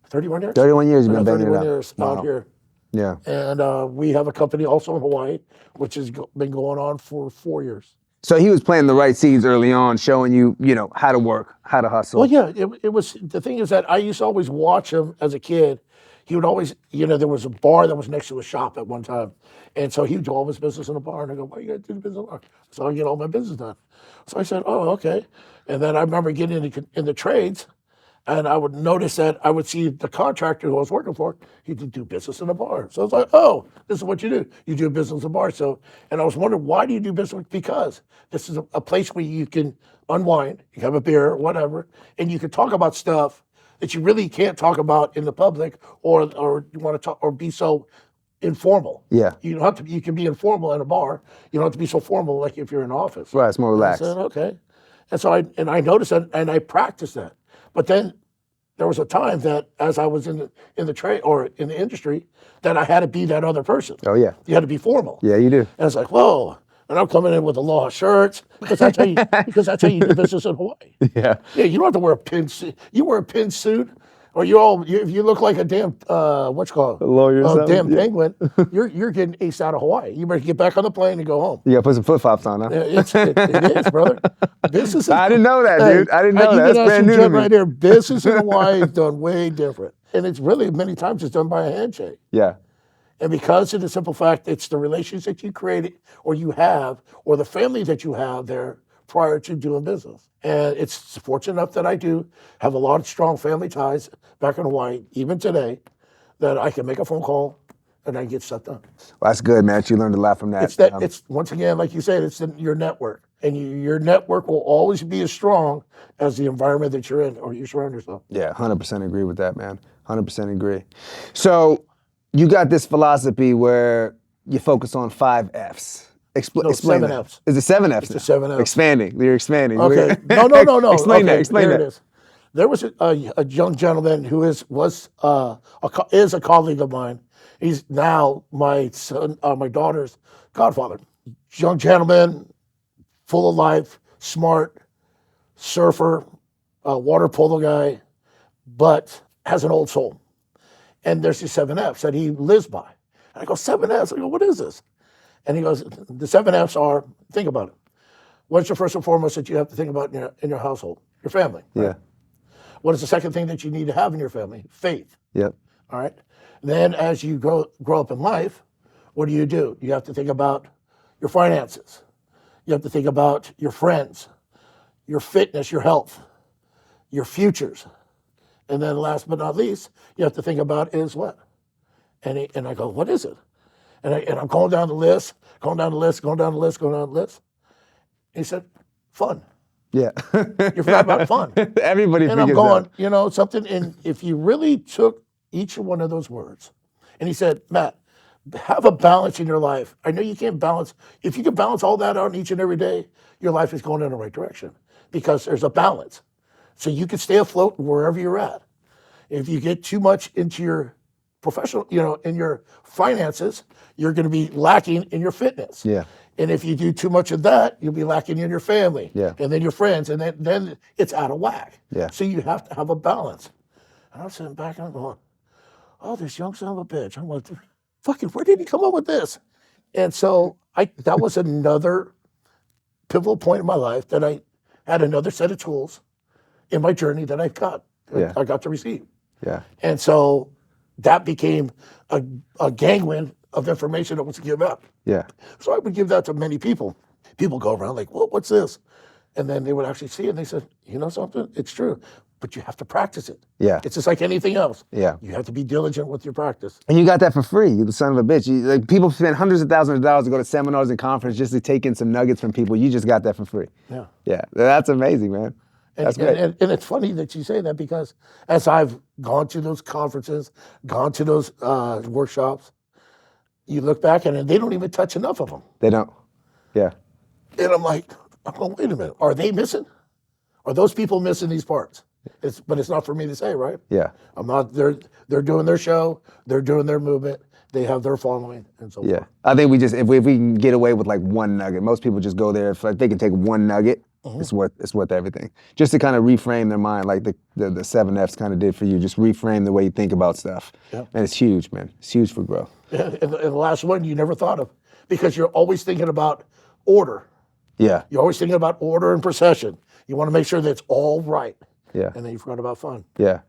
31 years? 31 years you've been banging it 31 out. years out here. Yeah. And we have a company also in Hawaii, which has been going on for 4 years. So he was planting the right seeds early on, showing you, how to work, how to hustle. Well, yeah, it was, the thing is that I used to always watch him as a kid. He would always, there was a bar that was next to a shop at one time. And so he would do all his business in a bar. And I go, why you got to do the business in a bar? So I get all my business done. So I said, oh, okay. And then I remember getting in the trades, and I would notice that I would see the contractor who I was working for, he did do business in a bar. So I was like, oh, this is what you do. You do business in a bar. So, and I was wondering, why do you do business? Because this is a place where you can unwind, you have a beer, whatever, and you can talk about stuff that you really can't talk about in the public, or you want to talk or be so informal. Yeah. You don't have to. You can be informal in a bar. You don't have to be so formal like if you're in an office. Right, it's more relaxed. And I said, okay. And so I noticed that, and I practiced that. But then there was a time that, as I was in the trade or in the industry, that I had to be that other person. Oh, yeah. You had to be formal. Yeah, you do. And it's like, whoa. And I'm coming in with aloha shirts, because that's how you do business in Hawaii. Yeah. Yeah, you don't have to wear a pin suit. You wear a pin suit, or you look like a damn what's called lawyer or something? damn Yeah. penguin. You're getting aced out of Hawaii. You better get back on the plane and go home. You got to put some flip-flops on, huh? It is, brother. Business. I didn't know that, dude. I didn't know that. That's brand new to me. Right there. Business in Hawaii is done way different, and it's really many times it's done by a handshake. Yeah. And because of the simple fact, it's the relations that you created or you have, or the family that you have there prior to doing business. And it's fortunate enough that I do have a lot of strong family ties back in Hawaii, even today, that I can make a phone call and I get stuff done. Well, that's good, man. You learned a lot from that. It's once again, like you said, it's your network. And your network will always be as strong as the environment that you're in or you surround yourself. Yeah, 100% agree with that, man. 100% agree. So you got this philosophy where you focus on 5 F's. Explain 7 that. F's. Is it 7 F's? It's the 7 F's. Expanding. You're expanding. Okay. No. Explain Okay, that. Explain here that. it is. There was a young gentleman who is a colleague of mine. He's now my daughter's godfather. Young gentleman, full of life, smart, surfer, water polo guy, but has an old soul. And there's these 7 F's that he lives by. And I go, 7 F's? I go, what is this? And he goes, the 7 F's are, think about it. What's the first and foremost that you have to think about in your household? Your family. Right? Yeah. What is the second thing that you need to have in your family? Faith. Yep. All right. Then as you grow up in life, what do? You have to think about your finances. You have to think about your friends, your fitness, your health, your futures. And then last but not least, you have to think about is what? And I go, what is it? And I'm going down the list. He said, fun. Yeah. You forgot about fun. Everybody And I'm figures going, out. something, and if you really took each one of those words, and he said, Matt, have a balance in your life. I know you can't balance. If you can balance all that out each and every day, your life is going in the right direction because there's a balance. So you can stay afloat wherever you're at. If you get too much into your professional, in your finances, you're going to be lacking in your fitness. Yeah. And if you do too much of that, you'll be lacking in your family. Yeah. And then your friends, and then it's out of whack. Yeah. So you have to have a balance. And I'm sitting back and I'm going, oh, this young son of a bitch. I'm like, fucking, where did he come up with this? And so that was another pivotal point in my life that I had another set of tools in my journey that I got to receive. Yeah. And so that became a gangway of information that was given up. Yeah. So I would give that to many people. People go around like, well, what's this? And then they would actually see it and they said, you know something? It's true. But you have to practice it. Yeah. It's just like anything else. Yeah. You have to be diligent with your practice. And you got that for free, you the son of a bitch. People spend hundreds of thousands of dollars to go to seminars and conferences just to take in some nuggets from people. You just got that for free. Yeah. Yeah. That's amazing, man. And, That's great. and it's funny that you say that because as I've gone to those conferences, gone to those workshops, you look back at it and they don't even touch enough of them. They don't. Yeah. And I'm going, wait a minute, are they missing? Are those people missing these parts? But it's not for me to say, right? Yeah. I'm not. They're doing their show. They're doing their movement. They have their following and so Yeah. forth. I think if we can get away with like one nugget, most people just go there. If like, they can take one nugget, it's worth everything. Just to kind of reframe their mind, like the 7Fs kind of did for you. Just reframe the way you think about stuff. Yeah. And it's huge, man. It's huge for growth. And the last one you never thought of because you're always thinking about order. Yeah. You're always thinking about order and procession. You want to make sure that it's all right. Yeah. And then you forgot about fun. Yeah.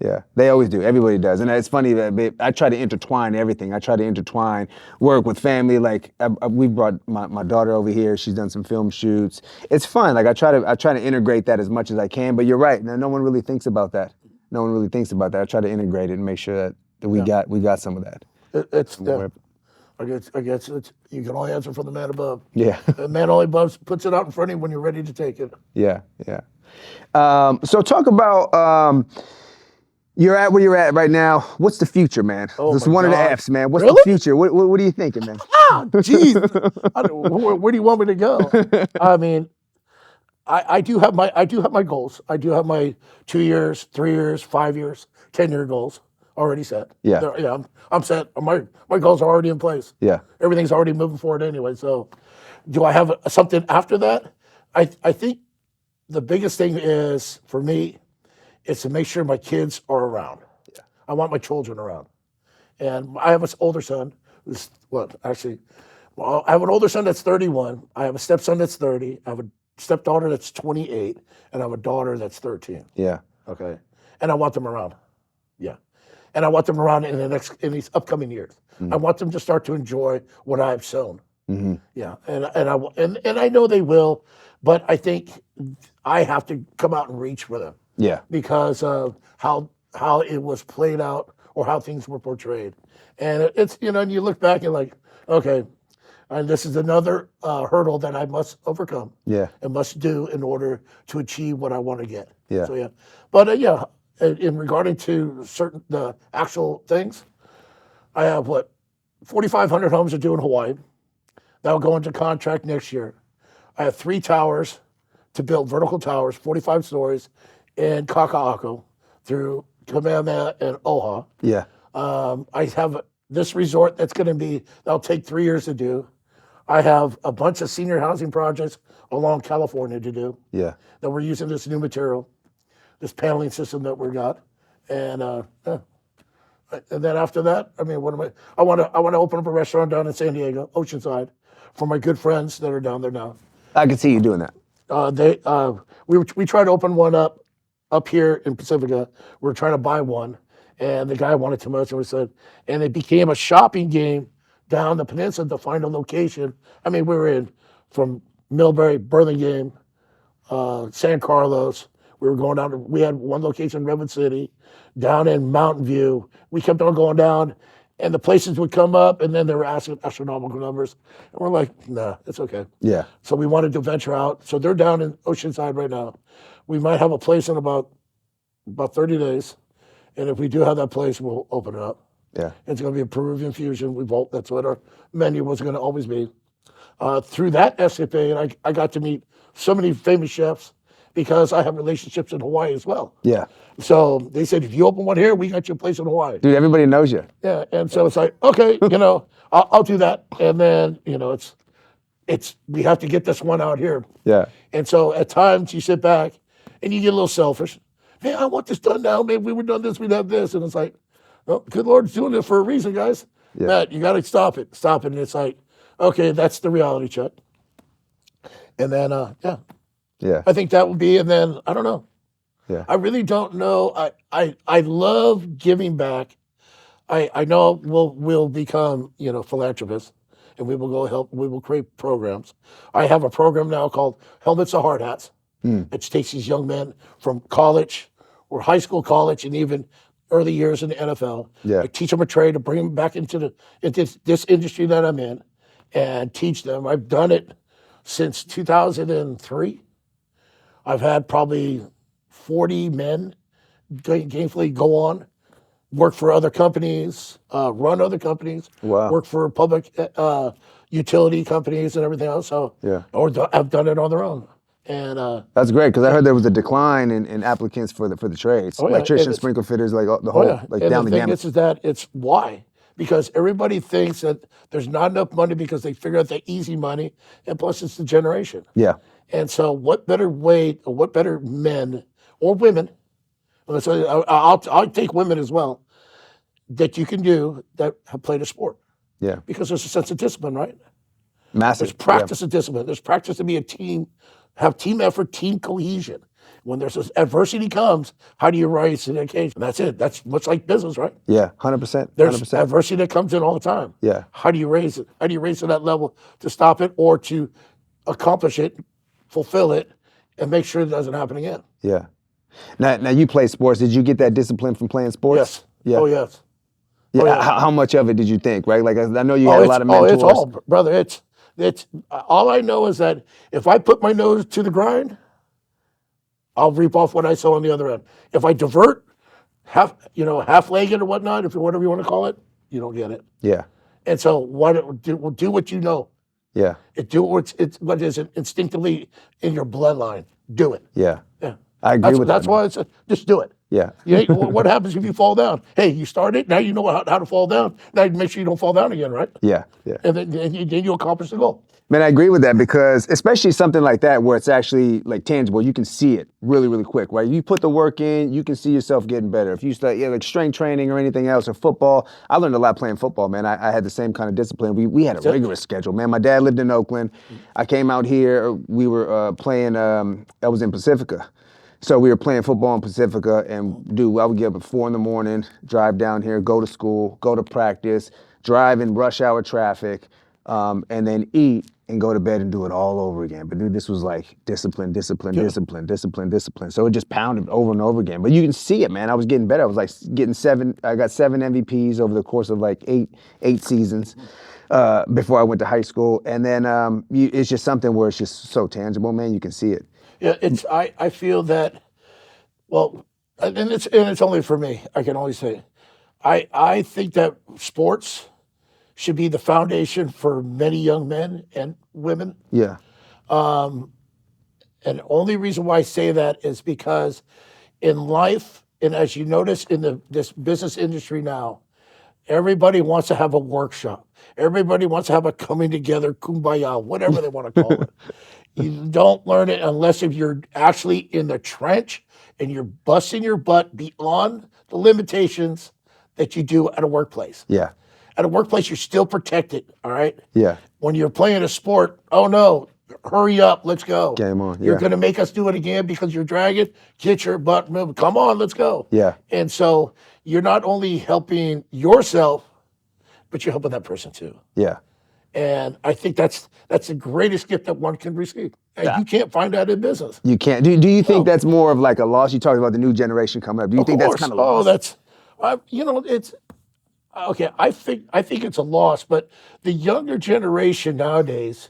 Yeah, they always do. Everybody does, and it's funny that I try to intertwine everything. I try to intertwine work with family. Like we brought my daughter over here. She's done some film shoots. It's fun. Like I try to integrate that as much as I can. But you're right. No one really thinks about that. No one really thinks about that. I try to integrate it and make sure that we got some of that. I guess you can only answer for the man above. Yeah. The man only above puts it out in front of you when you're ready to take it. Yeah. Yeah. So talk about. You're at where you're at right now. What's the future, man? Oh This is my one of the God. F's, man. What's Really? the future? What are you thinking, man? Jeez, where do you want me to go? I mean, I do have my goals. I do have my 2 years, 3 years, 5 years, 10-year goals already set. Yeah. I'm set. My goals are already in place. Yeah. Everything's already moving forward anyway. So, do I have something after that? I think the biggest thing is for me. It's to make sure my kids are around. Yeah. I want my children around. And I have an older son who's, I have an older son that's 31. I have a stepson that's 30. I have a stepdaughter that's 28. And I have a daughter that's 13. Yeah. Okay. And I want them around. Yeah. And I want them around in these upcoming years. Mm-hmm. I want them to start to enjoy what I've sown. Mm-hmm. Yeah. And I know they will, but I think I have to come out and reach for them. Yeah. Because of how it was played out or how things were portrayed. And it's, and you look back and like, okay, and this is another hurdle that I must overcome. Yeah. And must do in order to achieve what I want to get. Yeah. So, yeah. But, in regarding to the actual things, I have 4,500 homes to do in Hawaii. That'll go into contract next year. I have 3 towers to build, vertical towers, 45 stories, in Kaka'ako through Kamehameha and Oha. Yeah. I have this resort that'll take 3 years to do. I have a bunch of senior housing projects along California to do. Yeah. That we're using this new material, this paneling system that we got. And and then after that, I mean, I want to open up a restaurant down in San Diego, Oceanside, for my good friends that are down there now. I can see you doing that. We tried to open one up here in Pacifica. We were trying to buy one, and the guy wanted too much, and we said, and it became a shopping game down the peninsula to find a location. I mean, we were from Millbrae, Burlingame, San Carlos. We were going down we had one location in Redwood City, down in Mountain View. We kept on going down, and the places would come up, and then they were asking astronomical numbers. And we're like, nah, it's okay. Yeah. So we wanted to venture out. So they're down in Oceanside right now. We might have a place in about 30 days. And if we do have that place, we'll open it up. Yeah. It's going to be a Peruvian fusion. That's what our menu was going to always be. Through that SFA, and I got to meet so many famous chefs because I have relationships in Hawaii as well. Yeah. So they said, if you open one here, we got you a place in Hawaii. Dude, everybody knows you. Yeah. And so it's like, okay, I'll do that. And then, we have to get this one out here. Yeah. And so at times you sit back and you get a little selfish. Hey, I want this done now. Maybe we were done this, we'd have this. And it's like, well, good Lord's doing it for a reason, guys. Yeah. Matt, you got to stop it. Stop it. And it's like, okay, that's the reality check. And then, Yeah. I think that would be, and then, I don't know. Yeah. I really don't know. I love giving back. I know we'll become, philanthropists, and we will go help, we will create programs. I have a program now called Helmets to Hard Hats. It takes these young men from college or high school, college, and even early years in the NFL. Yeah. I teach them a trade to bring them back into this industry that I'm in and teach them. I've done it since 2003. I've had probably 40 men gainfully go on, work for other companies, run other companies, Wow. work for public utility companies and everything else. So, Yeah. or have done it on their own. And That's great because I heard there was a decline in applicants for the trades, oh yeah, and electricians, it's, sprinkler fitters, like the oh whole yeah. like And down the the thing gamut. is that it's why. Because everybody thinks that there's not enough money because they figure out the easy money, and plus it's the generation. Yeah. And so, what better way, or what better men or women? I'll take women as well, that you can do that have played a sport, Yeah. because there's a sense of discipline, right? There's Massive. practice of discipline. There's practice to be a team, have team effort, team cohesion. When there's this adversity comes, how do you rise to the occasion? And that's it. That's much like business, right? Yeah. 100%. There's 100%. adversity that comes in all the time. Yeah. How do you raise it? How do you raise to that level to stop it or to accomplish it, fulfill it, and make sure it doesn't happen again? Yeah. Now you play sports. Did you get that discipline from playing sports? Yes. Yeah. Oh, yes. Yeah. Oh, yeah. How much of it did you think? Right. Like I know you had a lot of mentors. It's all, brother. It's all I know is that if I put my nose to the grind, I'll reap off what I sow on the other end. If I divert, half-legged or whatnot, if whatever you want to call it, you don't get it. Yeah. And so do what you know. Yeah. Do what is instinctively in your bloodline. Do it. Yeah. Yeah. I agree with that. That's why it's just do it. Yeah. What happens if you fall down? Hey, you started. Now you know how to fall down. Now you make sure you don't fall down again, right? Yeah. Yeah. And then you accomplish the goal. Man, I agree with that because especially something like that where it's actually like tangible, you can see it really, really quick, right? You put the work in, you can see yourself getting better. If you start, like strength training or anything else or football, I learned a lot playing football, man. I had the same kind of discipline. We had a rigorous schedule, man. My dad lived in Oakland. I came out here. We were playing. I was in Pacifica. So we were playing football in Pacifica, and I would get up at 4 a.m, drive down here, go to school, go to practice, drive in rush hour traffic, and then eat and go to bed and do it all over again. But dude, this was like discipline. So it just pounded over and over again. But you can see it, man. I was getting better. I was like I got 7 MVPs over the course of like eight seasons before I went to high school. And then it's just something where it's just so tangible, man. You can see it. Yeah, I feel that, well, and it's only for me. I can only say, I think that sports should be the foundation for many young men and women. Yeah. And the only reason why I say that is because in life, and as you notice in this business industry now, everybody wants to have a workshop. Everybody wants to have a coming together, kumbaya, whatever they want to call it. You don't learn it unless if you're actually in the trench and you're busting your butt beyond the limitations that you do at a workplace. Yeah. At a workplace, you're still protected, all right? Yeah. When you're playing a sport, oh no, hurry up, let's go. Game on, You're yeah. going to make us do it again because you're dragging. Get your butt moving. Come on, let's go. Yeah. And so you're not only helping yourself, but you're helping that person too. Yeah. And I think that's the greatest gift that one can receive. And you can't find that in business. You can't. Do you think that's more of like a loss? You talked about the new generation coming up. Do you think that's kind of lost? It's okay. I think it's a loss, but the younger generation nowadays,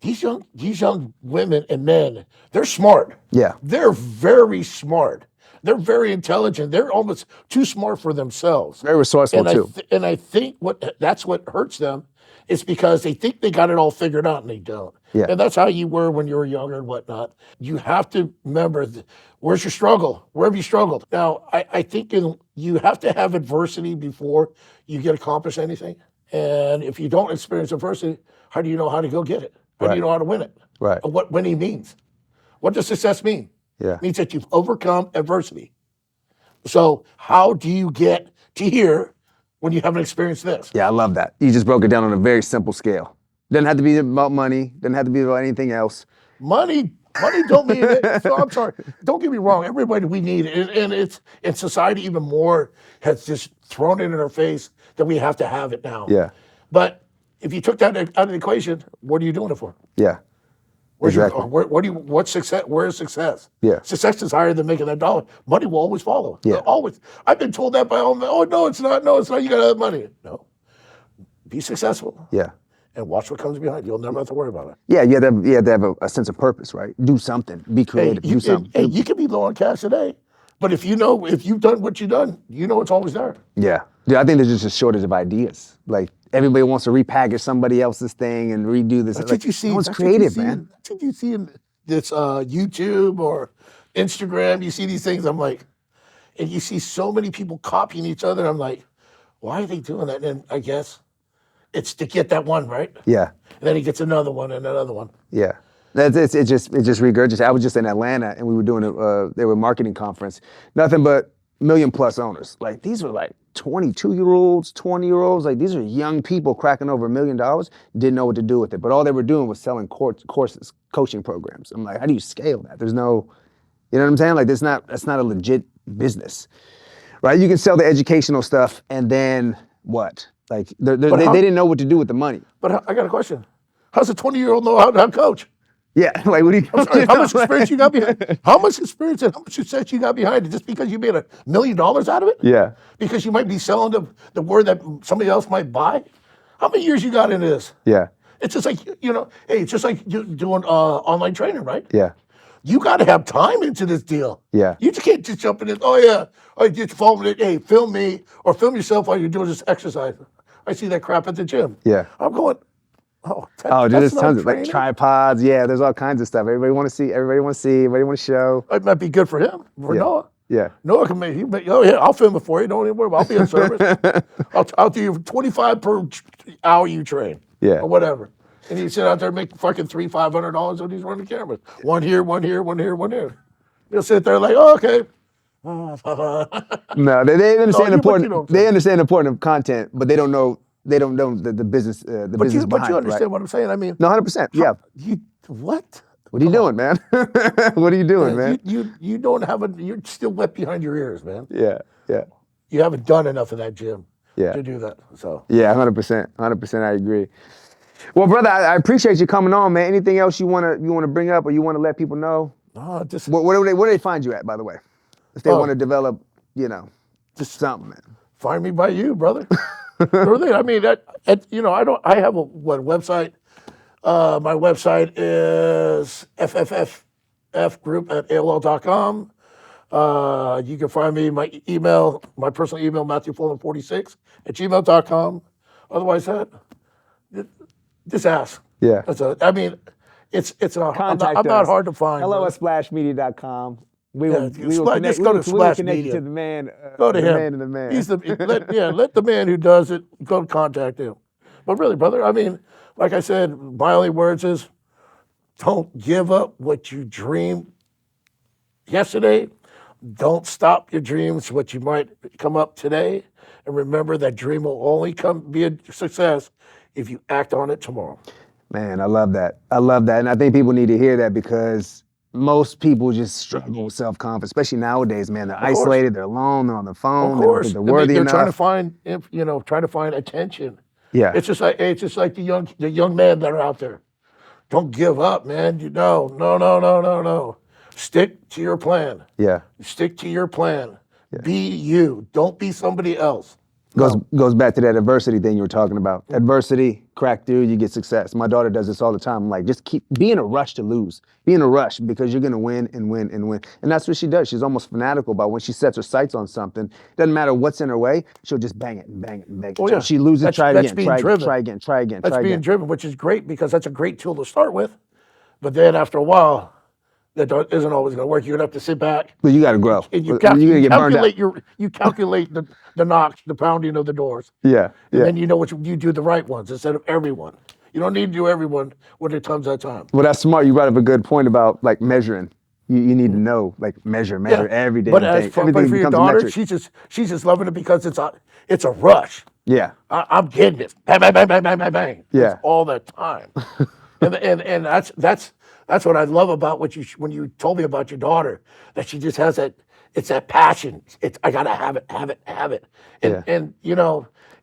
these young women and men, they're smart. Yeah. They're very smart. They're very intelligent. They're almost too smart for themselves. Very resourceful too. And I think that's what hurts them. It's because they think they got it all figured out and they don't. Yeah. And that's how you were when you were younger and whatnot. You have to remember, where's your struggle? Where have you struggled? Now, I think you have to have adversity before you get accomplished anything. And if you don't experience adversity, how do you know how to go get it? How do you know how to win it? Right. And what winning means. What does success mean? Yeah. It means that you've overcome adversity. So how do you get to here when you haven't experienced this? Yeah, I love that. You just broke it down on a very simple scale. Doesn't have to be about money. Doesn't have to be about anything else. Money don't mean it. So I'm sorry. Don't get me wrong. Everybody, we need it. And it's in society even more has just thrown it in our face that we have to have it now. Yeah. But if you took that out of the equation, what are you doing it for? Yeah. Exactly. What's success? Where is success? Yeah. Success is higher than making that dollar. Money will always follow. Yeah. Always. I've been told that by all men. Oh, no, it's not. No, it's not. You got to have money. No. Be successful. Yeah. and watch what comes behind. You'll never have to worry about it. Yeah, you have to have a sense of purpose, right? Do something. Be creative. Do something. Hey, you can be low on cash today, but if you've done what you've done, you know it's always there. Yeah. I think there's just a shortage of ideas. Like everybody wants to repackage somebody else's thing and redo this. That's like, what you see. No one's That's creative, what you see man. That's what you see in this YouTube or Instagram. You see these things. I'm like, and you see so many people copying each other. I'm like, why are they doing that? And I guess it's to get that one right. Yeah. And then he gets another one and another one. Yeah. It just regurgitates. I was just in Atlanta and we were doing a marketing conference. Nothing but $1 million+ owners. Like these were like 22-year-olds, 20-year-olds. Like these are young people cracking over $1 million. Didn't know what to do with it. But all they were doing was selling courses, coaching programs. I'm like, how do you scale that? There's no, you know what I'm saying? Like that's not a legit business, right? You can sell the educational stuff and then what? Like they didn't know what to do with the money. But I got a question. How's a 20-year-old know how to coach? Yeah, like what do you? How much experience you got behind? How much experience and how much success you got behind it? Just because you made $1 million out of it? Yeah. Because you might be selling the word that somebody else might buy. How many years you got into this? Yeah. It's just like hey, it's just like you doing online training, right? Yeah. You got to have time into this deal. Yeah. You just can't just jump in. I just phone it. Hey, film me or film yourself while you're doing this exercise. I see that crap at the gym. Yeah. I'm going. Dude, there's tons of like tripods. Yeah, there's all kinds of stuff. Everybody want to see. Everybody want to show. It might be good for him, for Noah. Yeah. Noah can make. I'll film it for you. Don't even worry. I'll be in service. I'll do you 25 per hour you train. Yeah. Or whatever. And you sit out there and make fucking $500 on these running cameras. One here, one here, one here, one here. You'll sit there like, oh, okay. No, they understand important. They understand the importance of content, but they don't know. They don't know the business. The business behind. But you understand right? what I'm saying? I mean, no, 100%. Yeah. What? What are you doing, man? What are you doing, man? You don't have you're still wet behind your ears, man. Yeah. Yeah. You haven't done enough of that gym. Yeah. To do that. So. Yeah, 100%. 100%. I agree. Well, brother, I appreciate you coming on, man. Anything else you wanna bring up or you want to let people know? Just where do they find you at, by the way? If they want to develop, just something, man. Find me by you, brother. I mean, I have a website. My website is fffgroup@aol.com. You can find me my personal email, MatthewFollner46@gmail.com. Otherwise, just ask. Yeah. It's not. I'm not hard to find. Hello@splashmedia.com. We will just go to Splash connect Media. you to the man. Go to him. Man and the man. He's let the man who does it go contact him. But really, brother, I mean, like I said, my only words is, don't give up what you dreamed yesterday. Don't stop your dreams, what you might come up today. And remember that dream will only be a success if you act on it tomorrow. Man, I love that. And I think people need to hear that because most people just struggle with self-confidence, especially nowadays, man. They're isolated, they're alone, they're on the phone, they don't think they're worthy enough. They're trying to find attention. Yeah. It's just like the young men that are out there. Don't give up, man. No. Stick to your plan. Yeah. Stick to your plan. Yeah. Be you. Don't be somebody else. Goes back to that adversity thing you were talking about. Adversity, crack through, you get success. My daughter does this all the time. I'm like, just be in a rush to lose. Be in a rush because you're gonna win and win and win. And that's what she does. She's almost fanatical about when she sets her sights on something. Doesn't matter what's in her way, she'll just bang it and bang it and bang it. Oh, yeah. She loses, try again. That's being driven, which is great because that's a great tool to start with. But then after a while, that isn't always going to work. You're going to have to sit back. But you got to grow. And you calculate the knocks, the pounding of the doors. Yeah. And then you know you do the right ones instead of everyone. You don't need to do everyone when it comes that time. Well, that's smart. You brought up a good point about like measuring. You need to know, like measure every day. But for your daughter, she's just loving it because it's a rush. Yeah. I'm getting it. Bang, bang, bang, bang, bang, bang, bang. Yeah. It's all the time. and that's what I love about when you told me about your daughter, that she just has it's that passion. I gotta have it. And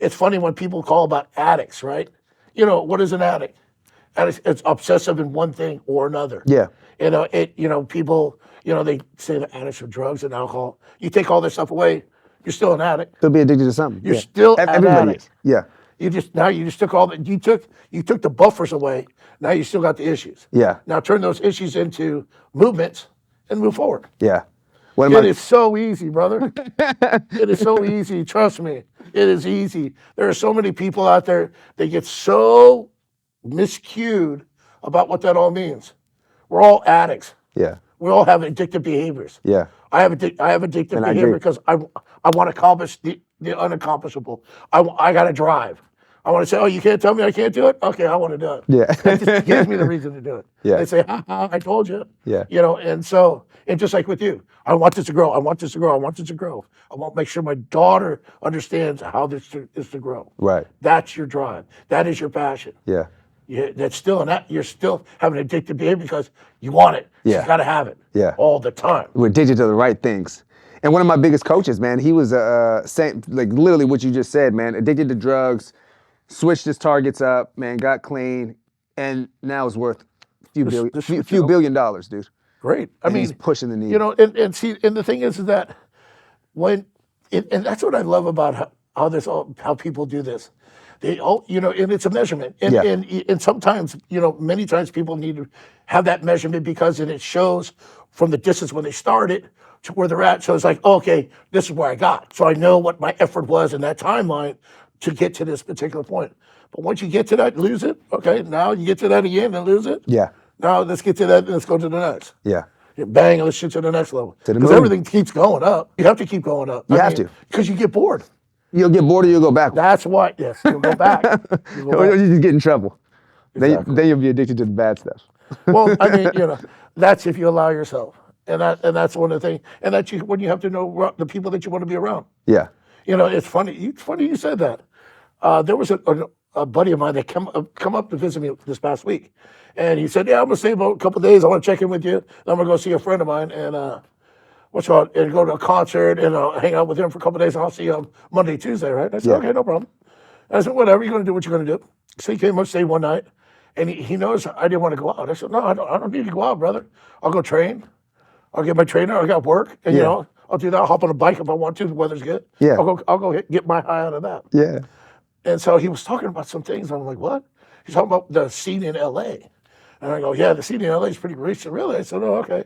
it's funny when people call about addicts, right? What is an addict? It's obsessive in one thing or another. Yeah. People, they say the addicts of drugs and alcohol. You take all this stuff away, you're still an addict. Still be addicted to something. You're still an addict. Is. Yeah. You just took all the you took the buffers away. Now you still got the issues. Yeah. Now turn those issues into movements and move forward. Yeah. It is so easy, brother. It is so easy. Trust me. It is easy. There are so many people out there, they get so miscued about what that all means. We're all addicts. Yeah. We all have addictive behaviors. Yeah. I have addictive And I behavior agree. because I want to accomplish the unaccomplishable. I got to drive. I want to say, oh, you can't tell me I can't do it? Okay, I want to do it. Yeah. That just gives me the reason to do it. Yeah. They say, ha, ha, I told you. Yeah. You know, and just like with you, I want this to grow. I want this to grow. I want this to grow. I want to make sure my daughter understands how this is to grow. Right. That's your drive. That is your passion. Yeah. That's still you're still having addictive behavior because you want it. Yeah. You got to have it. Yeah. All the time. We're addicted to the right things. And one of my biggest coaches, man, he was saying, like literally what you just said, man, addicted to drugs, switched his targets up, man, got clean, and now is worth a few billion dollars, dude. Great. I And mean, he's pushing the needle. you know, and see, and the thing is that and that's what I love about how people do this. They all, you know, and it's a measurement. And, Yeah. and sometimes, you know, many times people need to have that measurement because it shows from the distance when they started to where they're at. So it's like, okay, this is where I got. So I know what my effort was in that timeline to get to this particular point. But once you get to that, lose it. Okay, now you get to that again and lose it. Yeah. Now let's get to that and let's go to the next. Yeah. Bang, let's shoot to the next level. To the Because moon. everything keeps going up. You have to keep going up. You have to. Because you get bored. You'll get bored or you'll go backwards. That's why, yes, you'll go back. You'll go Or back. you just get in trouble. Exactly. Then you'll be addicted to the bad stuff. Well, I mean, you know, that's if you allow yourself. And that's one of the things. And that's when you have to know the people that you want to be around. Yeah. You know, it's funny. You said that. There was a buddy of mine that come up to visit me this past week, and he said, "Yeah, I'm gonna stay about a couple of days. I want to check in with you. I'm gonna go see a friend of mine and and go to a concert and hang out with him for a couple of days. And I'll see you Monday, Tuesday, right?" I said, Yeah. "Okay, no problem." And I said, "Whatever. You're gonna do what you're gonna do." So he came up, stayed one night, and he knows I didn't want to go out. I said, "No, I don't need to go out, brother. I'll go train. I'll get my trainer. I got work, and you Yeah. know, I'll do that. I'll hop on a bike if I want to. The weather's good. Yeah. I'll go get my high out of that." Yeah. And so he was talking about some things. I'm like, what? He's talking about the scene in L.A. And I go, yeah, the scene in L.A. is pretty great. He said, really? I said, oh, okay.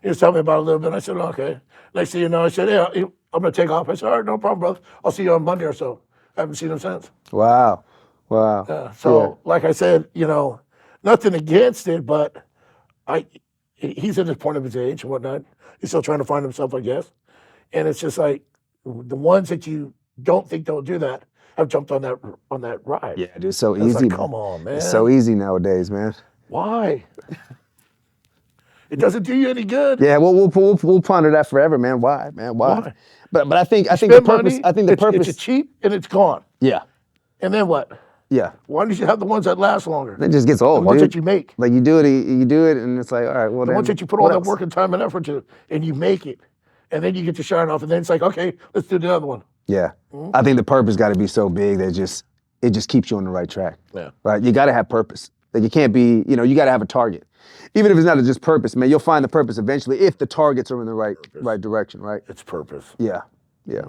He was telling me about it a little bit. I said, oh, okay. Next thing you know, I said, yeah, I'm going to take off. I said, all right, no problem, brother. I'll see you on Monday or so. I haven't seen him since. Wow. Wow. Like I said, you know, nothing against it, but he's at this point of his age and whatnot. He's still trying to find himself, I guess. And it's just like the ones that you don't think they'll do that have jumped on that ride. Yeah, dude, it's so It's easy. like, come on, man. It's so easy nowadays, man. Why? It doesn't do you any good. Yeah, we'll ponder that forever, man. Why, man? Why? But I think the Spend purpose. money, I think the purpose. It's cheap and it's gone. Yeah. And then what? Yeah. Why don't you have the ones that last longer? It just gets old, The ones dude. that you make. Like you do it, and it's like, all right, well The then. ones that you put all that work and time and effort to, and you make it. And then you get to shine off, and then it's like, okay, let's do the other one. Yeah. I think the purpose got to be so big that it just keeps you on the right track. Yeah. Right. You got to have purpose. Like you can't be, you got to have a target. Even if it's not just purpose, man, you'll find the purpose eventually if the targets are in the right direction, right? It's purpose. Yeah. Yeah.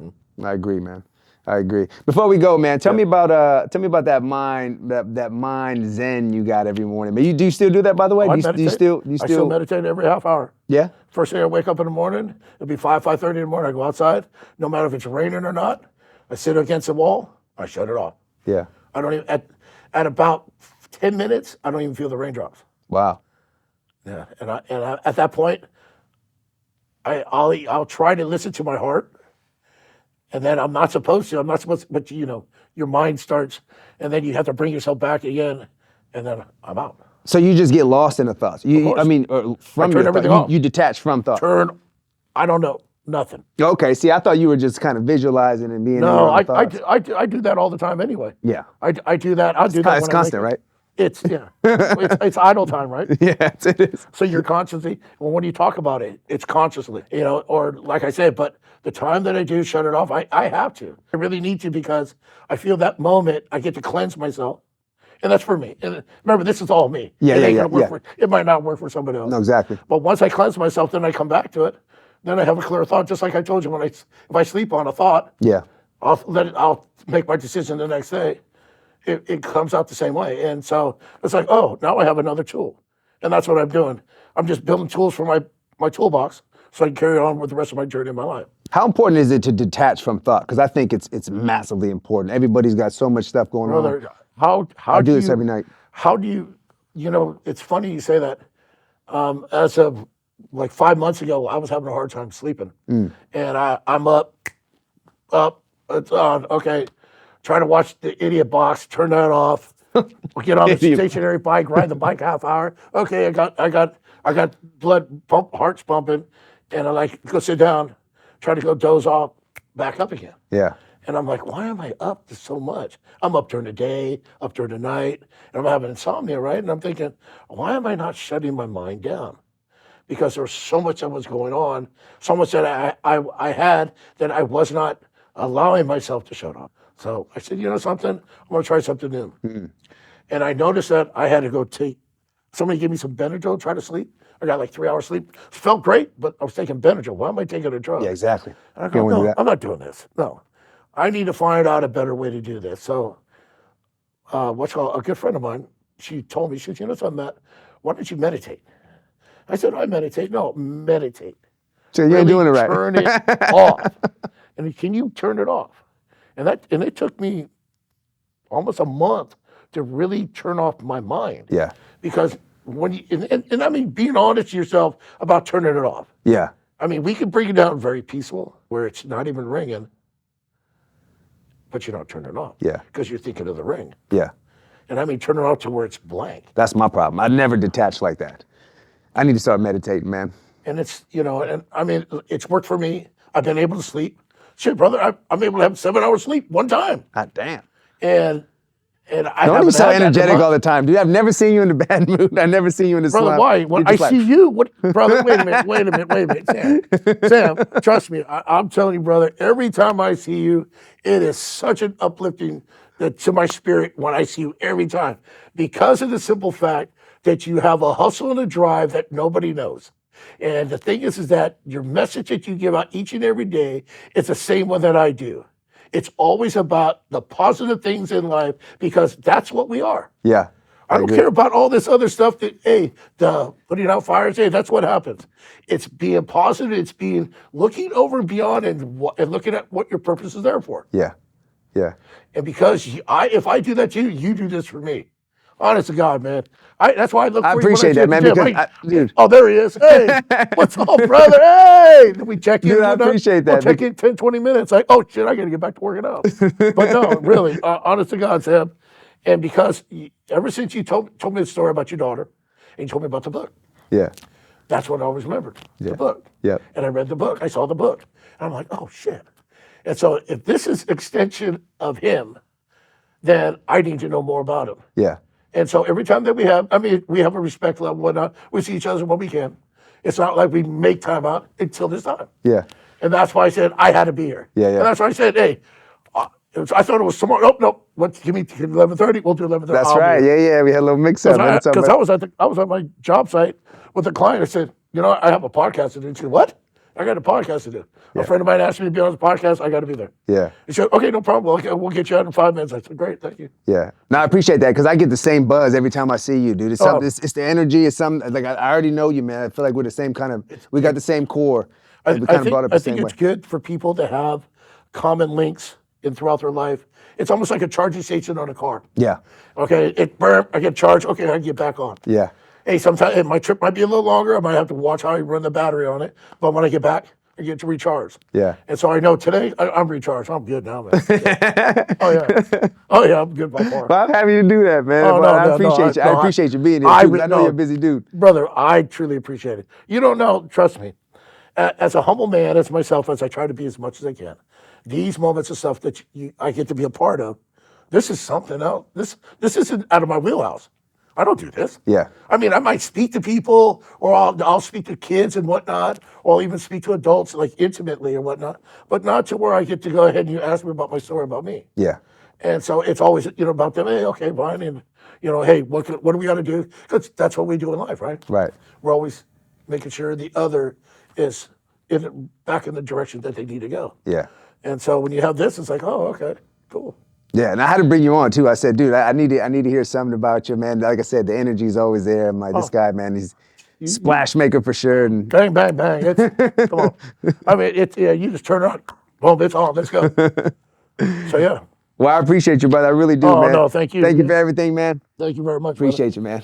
I agree, man. I agree. Before we go, man, tell me about that mind zen you got every morning. Man, do you still do that, by the way? I Do you still I still meditate every half hour. Yeah? First thing I wake up in the morning, it'll be 5:30 in the morning. I go outside, no matter if it's raining or not. I sit against the wall. I shut it off. Yeah. I don't even at about 10 minutes. I don't even feel the raindrops. Wow. Yeah, and at that point, I'll try to listen to my heart, and then I'm not supposed to, but your mind starts, and then you have to bring yourself back again, and then I'm out. So you just get lost in the thoughts. course. From turn your everything thought. off. You detach from thought. I don't know, nothing. Okay, see, I thought you were just kind of visualizing and being in No, your own I thoughts. do that all the time anyway. Yeah. I do that. I'll do that. It's when constant, right? It's it's idle time, right? Yes, it is. So you're consciously, well, when you talk about it, it's consciously, or like I said, but the time that I do shut it off, I have to. I really need to because I feel that moment I get to cleanse myself. And that's for me. And remember, this is all me. Yeah, it ain't yeah, gonna work yeah. It might not work for somebody else. No, exactly. But once I cleanse myself, then I come back to it. Then I have a clear thought, just like I told you, if I sleep on a thought, Yeah. I'll make my decision the next day. it comes out the same way. And so it's like, oh, now I have another tool. And that's what I'm doing. I'm just building tools for my toolbox so I can carry on with the rest of my journey in my life. How important is it to detach from thought? Because I think it's massively important. Everybody's got so much stuff going on. Brother, how I do do this you, every night. how do you, it's funny you say that. As of like 5 months ago, I was having a hard time sleeping. And I'm up, it's on, okay, trying to watch the idiot box, turn that off, get on the stationary bike, ride the bike half hour. Okay, I got blood pump, heart's pumping, and I like go sit down, try to go doze off, back up again. Yeah. And I'm like, why am I up so much? I'm up during the day, up during the night, and I'm having insomnia, right? And I'm thinking, why am I not shutting my mind down? Because there was so much that was going on, so much that I had that I was not allowing myself to shut off. So I said, you know something? I'm going to try something new. And I noticed that I had to go take, somebody gave me some Benadryl, try to sleep. I got like 3 hours sleep. Felt great, but I was taking Benadryl. Why am I taking a drug? Yeah, exactly. And I go, no, I'm not doing this. No. I need to find out a better way to do this. So a good friend of mine, she told me, she said, you know something, Matt, why don't you meditate? I said, I meditate. No, meditate. So you ain't doing it right. Turn it off. And can you turn it off? And it took me almost a month to really turn off my mind. Yeah. Because when you, and I mean, being honest to yourself about turning it off. Yeah. I mean, we can bring it down very peaceful, where it's not even ringing, but you don't turn it off. Yeah. Because you're thinking of the ring. Yeah. And I mean, turn it off to where it's blank. That's my problem. I never detach like that. I need to start meditating, man. And it's, and I mean, it's worked for me. I've been able to sleep. Shit, brother, I'm able to have 7 hours sleep one time. God damn. And I don't haven't be so had that energetic all the time, dude. I've never seen you in a bad mood. I've never seen you in a Brother, slump. why? When I see you, brother, wait a minute. Sam, trust me. I'm telling you, brother, every time I see you, it is such an uplifting to my spirit when I see you every time. Because of the simple fact that you have a hustle and a drive that nobody knows. And the thing is that your message that you give out each and every day is the same one that I do. It's always about the positive things in life because that's what we are. Yeah. I don't care about all this other stuff that, hey, the putting out fires, hey, that's what happens. It's being positive. It's being looking over and beyond and looking at what your purpose is there for. Yeah. Yeah. And because if I do that to you, you do this for me. Honest to God, man. That's why I look for you. I appreciate that, man. Because dude. Oh, there he is. Hey, what's up, brother? Hey, then we check in. Dude, I appreciate that. We'll check in 10, 20 minutes. Like, oh shit, I got to get back to working out. But no, really, honest to God, Sam. And because ever since you told me the story about your daughter, and you told me about the book. Yeah. That's what I always remembered. Yeah. The book. Yeah. And I read the book. I saw the book. And I'm like, oh shit. And so if this is extension of him, then I need to know more about him. Yeah. And so every time that we have a respect level and whatnot. We see each other when we can. It's not like we make time out until this time. Yeah. And that's why I said I had to be here. Yeah, yeah. And that's why I said, hey, I thought it was tomorrow. Nope. Give me 11:30. We'll do 11:30. That's right. Yeah. We had a little mix up. Because I was at my job site with a client. I said, I have a podcast to do. She said, what? I got a podcast to do. A friend of mine asked me to be on his podcast. I got to be there. Yeah. He said, okay, no problem. We'll get you out in 5 minutes. I said, great, thank you. Yeah. No, I appreciate that because I get the same buzz every time I see you, dude. It's something. It's the energy. It's something like I already know you, man. I feel like we're the same kind of. We got the same core. I think it's good for people to have common links throughout their life. It's almost like a charging station on a car. Yeah. Okay, I get charged. Okay, I get back on. Yeah. Hey, sometimes my trip might be a little longer. I might have to watch how I run the battery on it. But when I get back, I get to recharge. Yeah. And so I know today I'm recharged. I'm good now, man. Oh yeah, I'm good by far. Well, I'm happy to do that, man. Oh, I appreciate you. I appreciate you being here. I know you're a busy dude. Brother, I truly appreciate it. You don't know, trust me. As a humble man, as myself, as I try to be as much as I can, these moments of stuff that I get to be a part of, this is something else. This isn't out of my wheelhouse. I don't do this. Yeah. I mean, I might speak to people, or I'll speak to kids and whatnot, or I'll even speak to adults like intimately or whatnot, but not to where I get to go ahead and you ask me about my story about me. Yeah. And so it's always about them. Hey, okay, fine, and hey, what do we got to do? Because that's what we do in life, right? Right. We're always making sure the other is back in the direction that they need to go. Yeah. And so when you have this, it's like, oh, okay, cool. Yeah, and I had to bring you on too. I said, dude, I need to hear something about you, man. Like I said, the energy's always there. I'm like, this guy, man, he's splash maker for sure. And Bang, bang, bang. Come on. I mean, you just turn it on. Boom, it's on. Let's go. So, yeah. well, I appreciate you, brother. I really do, Oh, man. no, thank you. Thank you for everything, man. Thank you very much, Appreciate you, man.